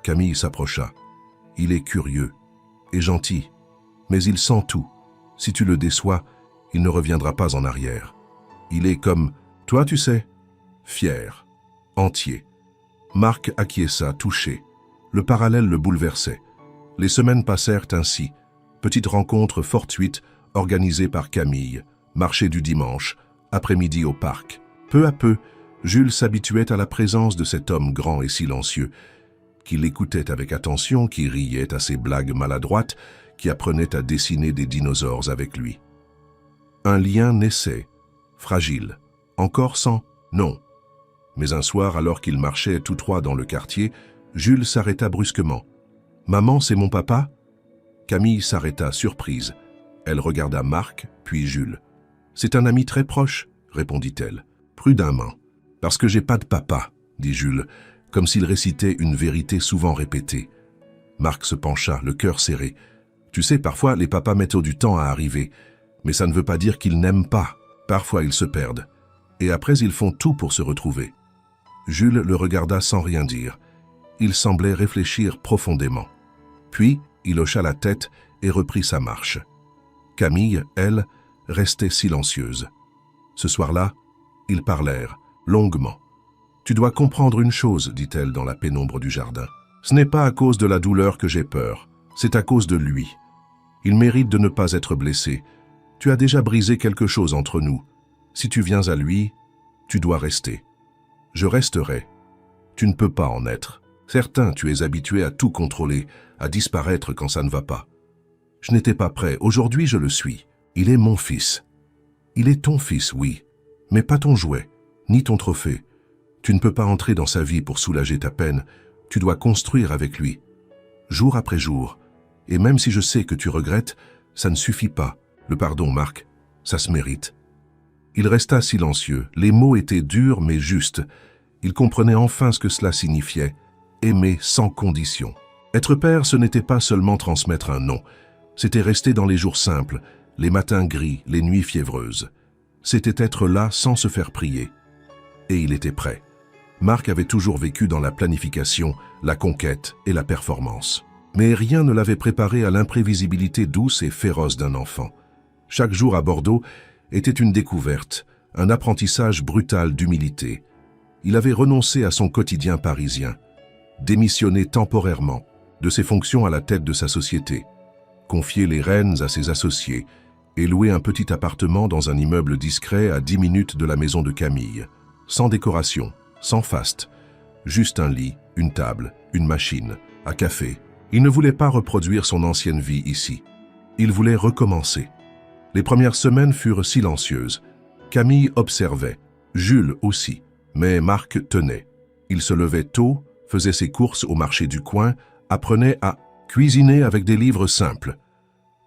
Speaker 1: Camille s'approcha. « Il est curieux et gentil, mais il sent tout. Si tu le déçois, il ne reviendra pas en arrière. Il est comme toi, tu sais, fier, entier. » Marc acquiesça, touché. Le parallèle le bouleversait. Les semaines passèrent ainsi. Petite rencontre fortuite organisée par Camille, marché du dimanche, après-midi au parc. Peu à peu, Jules s'habituait à la présence de cet homme grand et silencieux, qui l'écoutait avec attention, qui riait à ses blagues maladroites, qui apprenait à dessiner des dinosaures avec lui. Un lien naissait, fragile, encore sans nom. Mais un soir, alors qu'ils marchaient tous trois dans le quartier, Jules s'arrêta brusquement. « Maman, c'est mon papa ?» Camille s'arrêta, surprise. Elle regarda Marc, puis Jules. « C'est un ami très proche, » répondit-elle. « Prudemment. »« Parce que j'ai pas de papa, » dit Jules, comme s'il récitait une vérité souvent répétée. Marc se pencha, le cœur serré. « Tu sais, parfois, les papas mettent du temps à arriver, mais ça ne veut pas dire qu'ils n'aiment pas. Parfois, ils se perdent. Et après, ils font tout pour se retrouver. » Jules le regarda sans rien dire. Il semblait réfléchir profondément. Puis, il hocha la tête et reprit sa marche. Camille, elle, restait silencieuse. Ce soir-là, ils parlèrent, longuement. « Tu dois comprendre une chose, » dit-elle dans la pénombre du jardin. « Ce n'est pas à cause de la douleur que j'ai peur, c'est à cause de lui. Il mérite de ne pas être blessé. Tu as déjà brisé quelque chose entre nous. Si tu viens à lui, tu dois rester. Je resterai. Tu ne peux pas en être. Certain, tu es habitué à tout contrôler, à disparaître quand ça ne va pas. Je n'étais pas prêt, aujourd'hui je le suis. Il est mon fils. Il est ton fils, oui, mais pas ton jouet, ni ton trophée. Tu ne peux pas entrer dans sa vie pour soulager ta peine, tu dois construire avec lui, jour après jour. Et même si je sais que tu regrettes, ça ne suffit pas. Le pardon, Marc, ça se mérite. » Il resta silencieux, les mots étaient durs mais justes. Il comprenait enfin ce que cela signifiait. Aimer sans condition. Être père, ce n'était pas seulement transmettre un nom. C'était rester dans les jours simples, les matins gris, les nuits fiévreuses. C'était être là sans se faire prier, et il était prêt. Marc avait toujours vécu dans la planification, la conquête et la performance. Mais rien ne l'avait préparé à l'imprévisibilité douce et féroce d'un enfant. Chaque jour à Bordeaux était une découverte, un apprentissage brutal d'humilité. Il avait renoncé à son quotidien parisien, démissionné temporairement de ses fonctions à la tête de sa société, confié les rênes à ses associés et loué un petit appartement dans un immeuble discret à 10 minutes de la maison de Camille, sans décoration, sans faste, juste un lit, une table, une machine, à café. Il ne voulait pas reproduire son ancienne vie ici. Il voulait recommencer. Les premières semaines furent silencieuses. Camille observait, Jules aussi, mais Marc tenait. Il se levait tôt, faisait ses courses au marché du coin, apprenait à cuisiner avec des livres simples.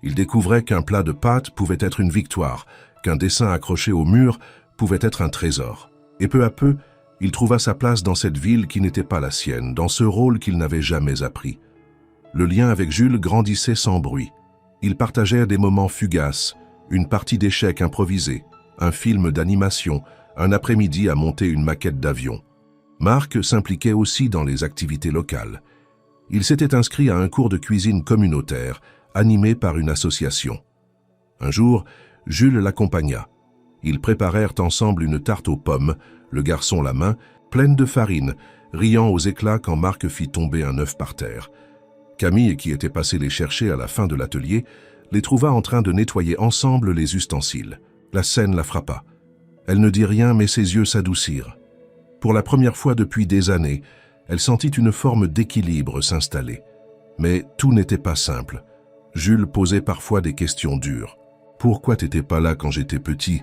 Speaker 1: Il découvrait qu'un plat de pâtes pouvait être une victoire, qu'un dessin accroché au mur pouvait être un trésor. Et peu à peu, il trouva sa place dans cette ville qui n'était pas la sienne, dans ce rôle qu'il n'avait jamais appris. Le lien avec Jules grandissait sans bruit. Ils partagèrent des moments fugaces, une partie d'échecs improvisée, un film d'animation, un après-midi à monter une maquette d'avion. Marc s'impliquait aussi dans les activités locales. Il s'était inscrit à un cours de cuisine communautaire, animé par une association. Un jour, Jules l'accompagna. Ils préparèrent ensemble une tarte aux pommes, le garçon la main, pleine de farine, riant aux éclats quand Marc fit tomber un œuf par terre. Camille, qui était passée les chercher à la fin de l'atelier, les trouva en train de nettoyer ensemble les ustensiles. La scène la frappa. Elle ne dit rien, mais ses yeux s'adoucirent. Pour la première fois depuis des années, elle sentit une forme d'équilibre s'installer. Mais tout n'était pas simple. Jules posait parfois des questions dures. « Pourquoi t'étais pas là quand j'étais petit ?»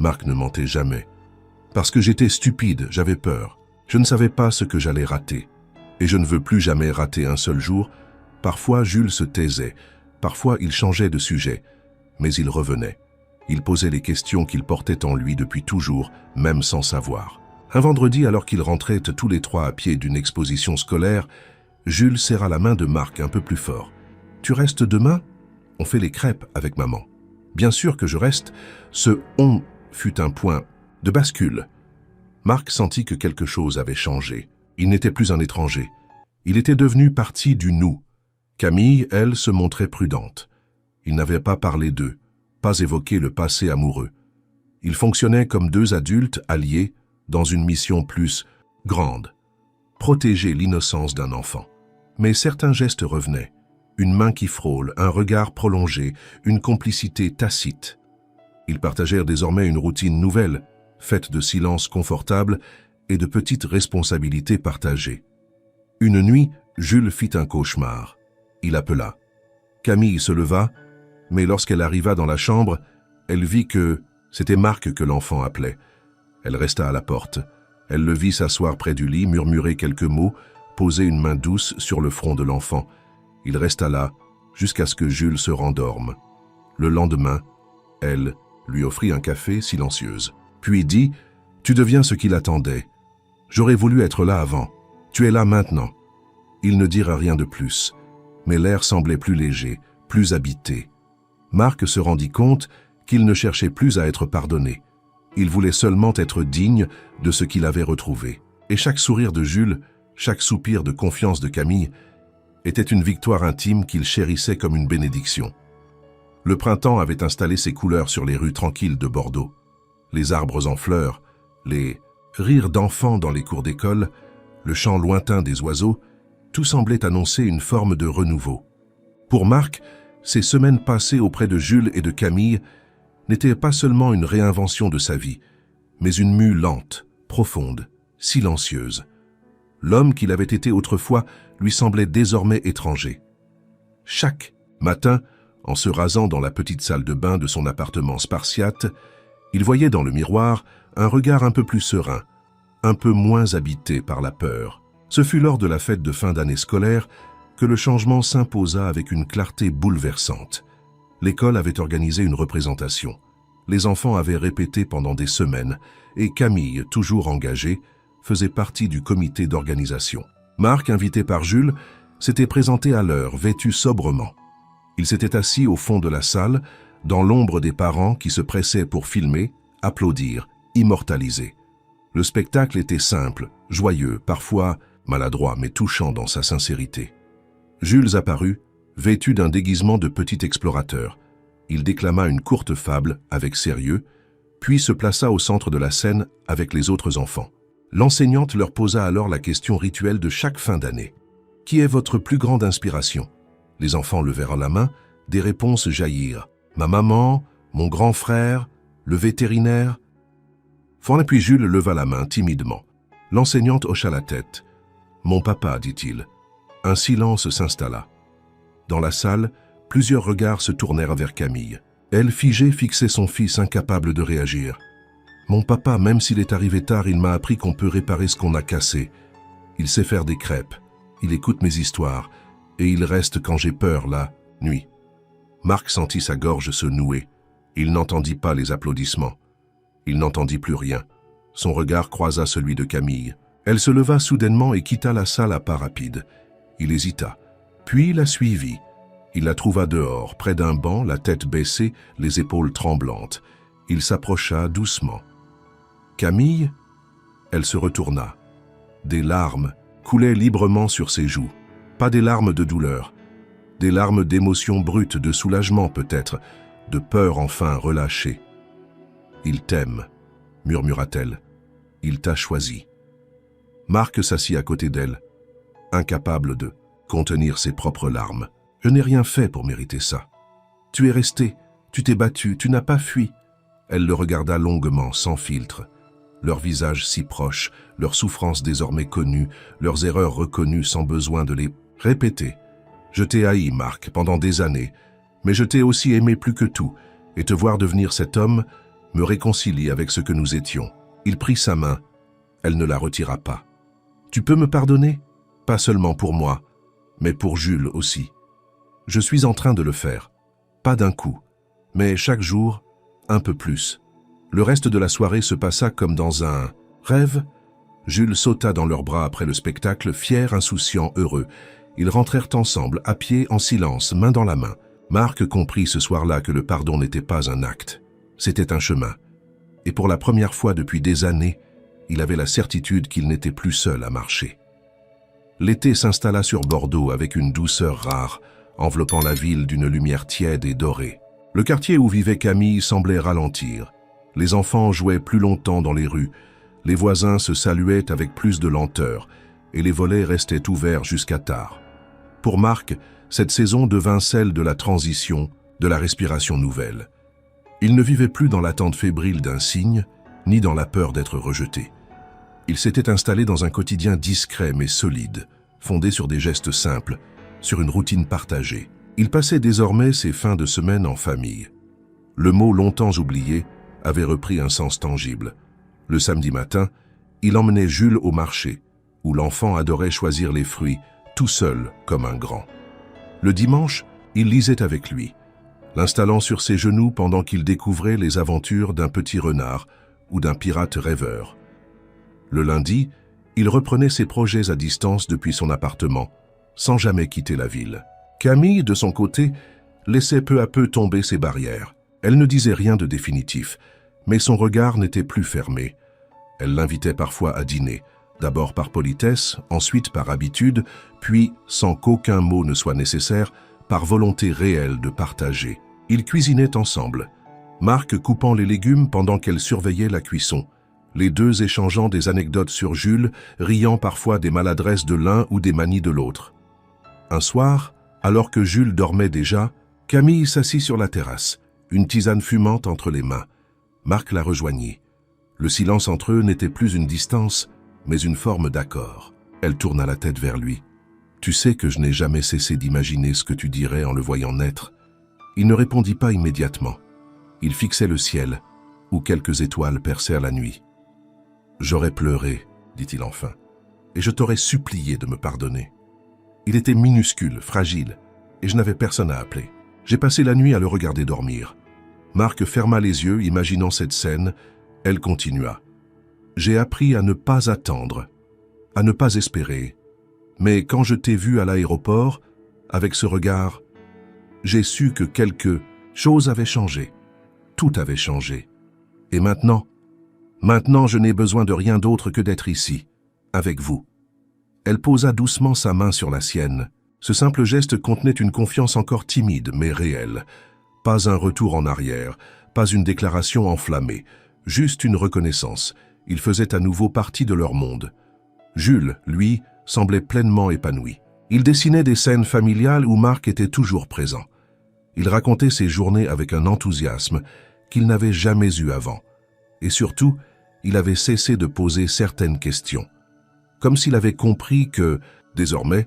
Speaker 1: Marc ne mentait jamais. « Parce que j'étais stupide, j'avais peur. Je ne savais pas ce que j'allais rater. Et je ne veux plus jamais rater un seul jour. » Parfois, Jules se taisait. Parfois, il changeait de sujet. Mais il revenait. Il posait les questions qu'il portait en lui depuis toujours, même sans savoir. Un vendredi, alors qu'ils rentraient tous les trois à pied d'une exposition scolaire, Jules serra la main de Marc un peu plus fort. « Tu restes demain ? On fait les crêpes avec maman. » Bien sûr que je reste. Ce « on » fut un point de bascule. Marc sentit que quelque chose avait changé. Il n'était plus un étranger. Il était devenu partie du « nous ». Camille, elle, se montrait prudente. Il n'avait pas parlé d'eux, pas évoqué le passé amoureux. Ils fonctionnaient comme deux adultes alliés dans une mission plus grande, protéger l'innocence d'un enfant. Mais certains gestes revenaient. Une main qui frôle, un regard prolongé, une complicité tacite. Ils partagèrent désormais une routine nouvelle, faite de silences confortables et de petites responsabilités partagées. Une nuit, Jules fit un cauchemar. Il appela. Camille se leva, mais lorsqu'elle arriva dans la chambre, elle vit que c'était Marc que l'enfant appelait. Elle resta à la porte. Elle le vit s'asseoir près du lit, murmurer quelques mots, poser une main douce sur le front de l'enfant. Il resta là, jusqu'à ce que Jules se rendorme. Le lendemain, elle lui offrit un café silencieuse. Puis dit « Tu deviens ce qu'il attendait. J'aurais voulu être là avant. Tu es là maintenant. » Ils ne dirent rien de plus, mais l'air semblait plus léger, plus habité. Marc se rendit compte qu'il ne cherchait plus à être pardonné. Il voulait seulement être digne de ce qu'il avait retrouvé. Et chaque sourire de Jules, chaque soupir de confiance de Camille, était une victoire intime qu'il chérissait comme une bénédiction. Le printemps avait installé ses couleurs sur les rues tranquilles de Bordeaux. Les arbres en fleurs, les rires d'enfants dans les cours d'école, le chant lointain des oiseaux, tout semblait annoncer une forme de renouveau. Pour Marc, ces semaines passées auprès de Jules et de Camille n'étaient pas seulement une réinvention de sa vie, mais une mue lente, profonde, silencieuse. L'homme qu'il avait été autrefois lui semblait désormais étranger. Chaque matin, en se rasant dans la petite salle de bain de son appartement spartiate, il voyait dans le miroir un regard un peu plus serein, un peu moins habité par la peur. Ce fut lors de la fête de fin d'année scolaire que le changement s'imposa avec une clarté bouleversante. L'école avait organisé une représentation. Les enfants avaient répété pendant des semaines et Camille, toujours engagée, faisait partie du comité d'organisation. Marc, invité par Jules, s'était présenté à l'heure, vêtu sobrement. Il s'était assis au fond de la salle, dans l'ombre des parents qui se pressaient pour filmer, applaudir, immortaliser. Le spectacle était simple, joyeux, parfois maladroit mais touchant dans sa sincérité. Jules apparut, vêtu d'un déguisement de petit explorateur. Il déclama une courte fable avec sérieux, puis se plaça au centre de la scène avec les autres enfants. L'enseignante leur posa alors la question rituelle de chaque fin d'année. « Qui est votre plus grande inspiration ?» Les enfants levèrent la main, des réponses jaillirent. « Ma maman, mon grand frère, le vétérinaire ?» Puis Jules leva la main timidement. L'enseignante hocha la tête. « Mon papa, dit-il. » Un silence s'installa. Dans la salle, plusieurs regards se tournèrent vers Camille. Elle, figée, fixait son fils, incapable de réagir. « Mon papa, même s'il est arrivé tard, il m'a appris qu'on peut réparer ce qu'on a cassé. Il sait faire des crêpes, il écoute mes histoires, et il reste quand j'ai peur, la nuit. » Marc sentit sa gorge se nouer. Il n'entendit pas les applaudissements. Il n'entendit plus rien. Son regard croisa celui de Camille. Elle se leva soudainement et quitta la salle à pas rapides. Il hésita, puis la suivit. Il la trouva dehors, près d'un banc, la tête baissée, les épaules tremblantes. Il s'approcha doucement. « Camille ?» Elle se retourna. Des larmes coulaient librement sur ses joues. Pas des larmes de douleur, des larmes d'émotion brute, de soulagement peut-être, de peur enfin relâchée. « Il t'aime », murmura-t-elle. « Il t'a choisi. » Marc s'assit à côté d'elle, incapable de contenir ses propres larmes. « Je n'ai rien fait pour mériter ça. Tu es resté, tu t'es battu, tu n'as pas fui. » Elle le regarda longuement, sans filtre. Leurs visages si proches, leurs souffrances désormais connues, leurs erreurs reconnues sans besoin de les répéter. « Je t'ai haï, Marc, pendant des années, mais je t'ai aussi aimé plus que tout, et te voir devenir cet homme me réconcilie avec ce que nous étions. » Il prit sa main. Elle ne la retira pas. « Tu peux me pardonner? Pas seulement pour moi, mais pour Jules aussi. Je suis en train de le faire. Pas d'un coup, mais chaque jour, un peu plus. » Le reste de la soirée se passa comme dans un rêve. Jules sauta dans leurs bras après le spectacle, fier, insouciant, heureux. Ils rentrèrent ensemble, à pied, en silence, main dans la main. Marc comprit ce soir-là que le pardon n'était pas un acte. C'était un chemin. Et pour la première fois depuis des années, il avait la certitude qu'il n'était plus seul à marcher. L'été s'installa sur Bordeaux avec une douceur rare, enveloppant la ville d'une lumière tiède et dorée. Le quartier où vivait Camille semblait ralentir. Les enfants jouaient plus longtemps dans les rues, les voisins se saluaient avec plus de lenteur, et les volets restaient ouverts jusqu'à tard. Pour Marc, cette saison devint celle de la transition, de la respiration nouvelle. Il ne vivait plus dans l'attente fébrile d'un signe, ni dans la peur d'être rejeté. Il s'était installé dans un quotidien discret mais solide, fondé sur des gestes simples, sur une routine partagée. Il passait désormais ses fins de semaine en famille. Le mot longtemps oublié avait repris un sens tangible. Le samedi matin, il emmenait Jules au marché, où l'enfant adorait choisir les fruits, tout seul comme un grand. Le dimanche, il lisait avec lui, l'installant sur ses genoux pendant qu'il découvrait les aventures d'un petit renard ou d'un pirate rêveur. Le lundi, il reprenait ses projets à distance depuis son appartement, sans jamais quitter la ville. Camille, de son côté, laissait peu à peu tomber ses barrières. Elle ne disait rien de définitif, mais son regard n'était plus fermé. Elle l'invitait parfois à dîner, d'abord par politesse, ensuite par habitude, puis, sans qu'aucun mot ne soit nécessaire, par volonté réelle de partager. Ils cuisinaient ensemble, Marc coupant les légumes pendant qu'elle surveillait la cuisson, les deux échangeant des anecdotes sur Jules, riant parfois des maladresses de l'un ou des manies de l'autre. Un soir, alors que Jules dormait déjà, Camille s'assit sur la terrasse, une tisane fumante entre les mains. Marc la rejoignit. Le silence entre eux n'était plus une distance, mais une forme d'accord. Elle tourna la tête vers lui. « Tu sais que je n'ai jamais cessé d'imaginer ce que tu dirais en le voyant naître. » Il ne répondit pas immédiatement. Il fixait le ciel, où quelques étoiles percèrent la nuit. « J'aurais pleuré, dit-il enfin, et je t'aurais supplié de me pardonner. Il était minuscule, fragile, et je n'avais personne à appeler. J'ai passé la nuit à le regarder dormir. » Marc ferma les yeux, imaginant cette scène. Elle continua. « J'ai appris à ne pas attendre, à ne pas espérer. Mais quand je t'ai vu à l'aéroport, avec ce regard, j'ai su que quelque chose avait changé. Tout avait changé. Et maintenant, Maintenant, je n'ai besoin de rien d'autre que d'être ici, avec vous. » Elle posa doucement sa main sur la sienne. Ce simple geste contenait une confiance encore timide, mais réelle. Pas un retour en arrière, pas une déclaration enflammée, juste une reconnaissance. Il faisait à nouveau partie de leur monde. Jules, lui, semblait pleinement épanoui. Il dessinait des scènes familiales où Marc était toujours présent. Il racontait ses journées avec un enthousiasme qu'il n'avait jamais eu avant. Et surtout, il avait cessé de poser certaines questions. Comme s'il avait compris que, désormais,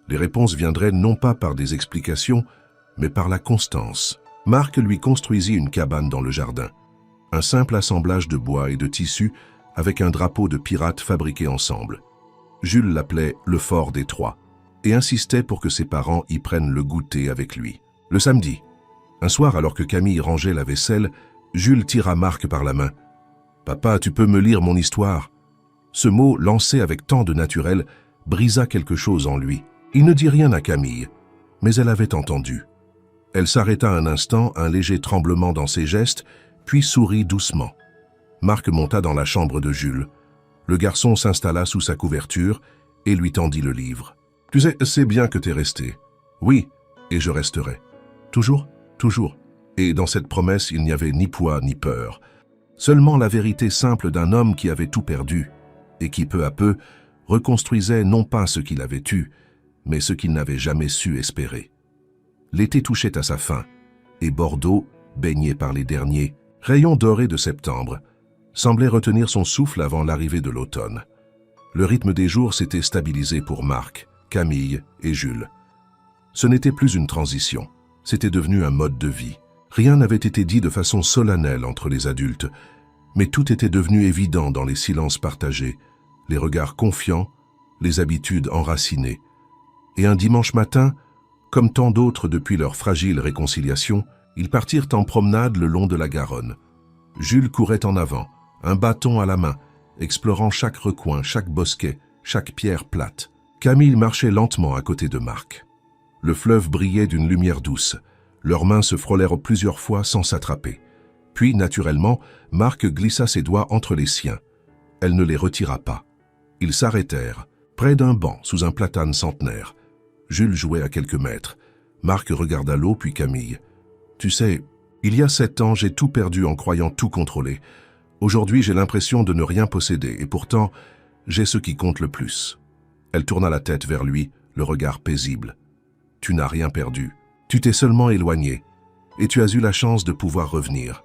Speaker 1: les réponses viendraient non pas par des explications, mais par la constance. Marc lui construisit une cabane dans le jardin. Un simple assemblage de bois et de tissus avec un drapeau de pirates fabriqué ensemble. Jules l'appelait le Fort des Trois et insistait pour que ses parents y prennent le goûter avec lui. Le samedi, un soir alors que Camille rangeait la vaisselle, Jules tira Marc par la main. « Papa, tu peux me lire mon histoire ?» Ce mot, lancé avec tant de naturel, brisa quelque chose en lui. Il ne dit rien à Camille, mais elle avait entendu. Elle s'arrêta un instant, un léger tremblement dans ses gestes, puis sourit doucement. Marc monta dans la chambre de Jules. Le garçon s'installa sous sa couverture et lui tendit le livre. « Tu sais, c'est bien que t'es resté. Oui, et je resterai. Toujours, toujours. » Et dans cette promesse, il n'y avait ni poids ni peur. Seulement la vérité simple d'un homme qui avait tout perdu et qui, peu à peu, reconstruisait non pas ce qu'il avait eu, mais ce qu'il n'avait jamais su espérer. L'été touchait à sa fin, et Bordeaux, baigné par les derniers rayons dorés de septembre, semblait retenir son souffle avant l'arrivée de l'automne. Le rythme des jours s'était stabilisé pour Marc, Camille et Jules. Ce n'était plus une transition, c'était devenu un mode de vie. Rien n'avait été dit de façon solennelle entre les adultes, mais tout était devenu évident dans les silences partagés, les regards confiants, les habitudes enracinées. Et un dimanche matin, comme tant d'autres depuis leur fragile réconciliation, ils partirent en promenade le long de la Garonne. Jules courait en avant, un bâton à la main, explorant chaque recoin, chaque bosquet, chaque pierre plate. Camille marchait lentement à côté de Marc. Le fleuve brillait d'une lumière douce. Leurs mains se frôlèrent plusieurs fois sans s'attraper. Puis, naturellement, Marc glissa ses doigts entre les siens. Elle ne les retira pas. Ils s'arrêtèrent, près d'un banc, sous un platane centenaire. Jules jouait à quelques mètres. Marc regarda l'eau, puis Camille. « Tu sais, il y a 7 ans, j'ai tout perdu en croyant tout contrôler. Aujourd'hui, j'ai l'impression de ne rien posséder, et pourtant, j'ai ce qui compte le plus. » Elle tourna la tête vers lui, le regard paisible. « Tu n'as rien perdu. Tu t'es seulement éloigné, et tu as eu la chance de pouvoir revenir. »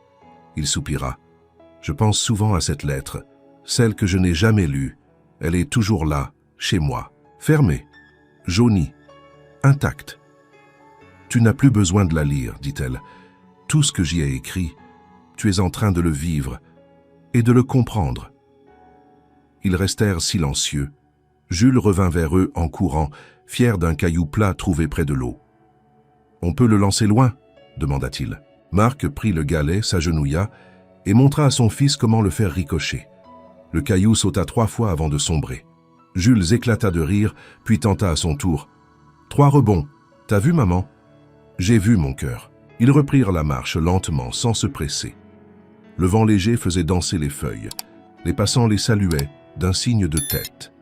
Speaker 1: Il soupira. « Je pense souvent à cette lettre, celle que je n'ai jamais lue. Elle est toujours là, chez moi, fermée, jaunie, intacte. »« Tu n'as plus besoin de la lire, dit-elle. Tout ce que j'y ai écrit, tu es en train de le vivre et de le comprendre. » Ils restèrent silencieux. Jules revint vers eux en courant, fier d'un caillou plat trouvé près de l'eau. « On peut le lancer loin ?» demanda-t-il. Marc prit le galet, s'agenouilla et montra à son fils comment le faire ricocher. Le caillou sauta 3 fois avant de sombrer. Jules éclata de rire, puis tenta à son tour. « 3 rebonds. T'as vu, maman ?»« J'ai vu, mon cœur. » Ils reprirent la marche lentement, sans se presser. Le vent léger faisait danser les feuilles. Les passants les saluaient d'un signe de tête.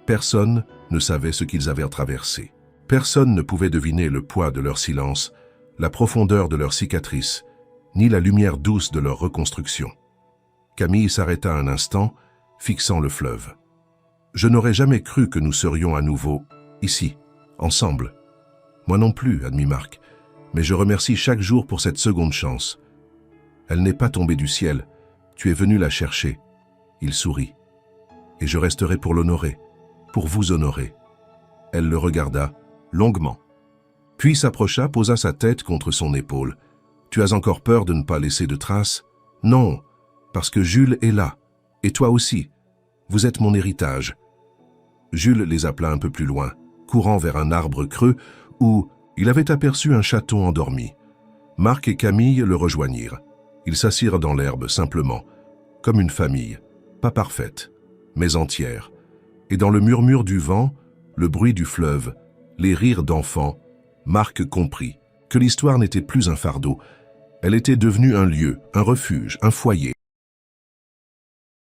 Speaker 1: Personne ne savait ce qu'ils avaient traversé. Personne ne pouvait deviner le poids de leur silence, la profondeur de leurs cicatrices, ni la lumière douce de leur reconstruction. Camille s'arrêta un instant, fixant le fleuve. « Je n'aurais jamais cru que nous serions à nouveau ici, ensemble. »« Moi non plus, » admit Marc, « mais je remercie chaque jour pour cette seconde chance. Elle n'est pas tombée du ciel, tu es venu la chercher. » Il sourit. « Et je resterai pour l'honorer, pour vous honorer. » Elle le regarda, longuement. Puis s'approcha, posa sa tête contre son épaule. « Tu as encore peur de ne pas laisser de traces ? Non, parce que Jules est là, et toi aussi. Vous êtes mon héritage. » Jules les appela un peu plus loin, courant vers un arbre creux où il avait aperçu un chaton endormi. Marc et Camille le rejoignirent. Ils s'assirent dans l'herbe simplement, comme une famille, pas parfaite, mais entière. Et dans le murmure du vent, le bruit du fleuve, les rires d'enfants, Marc comprit que l'histoire n'était plus un fardeau. Elle était devenue un lieu, un refuge, un foyer.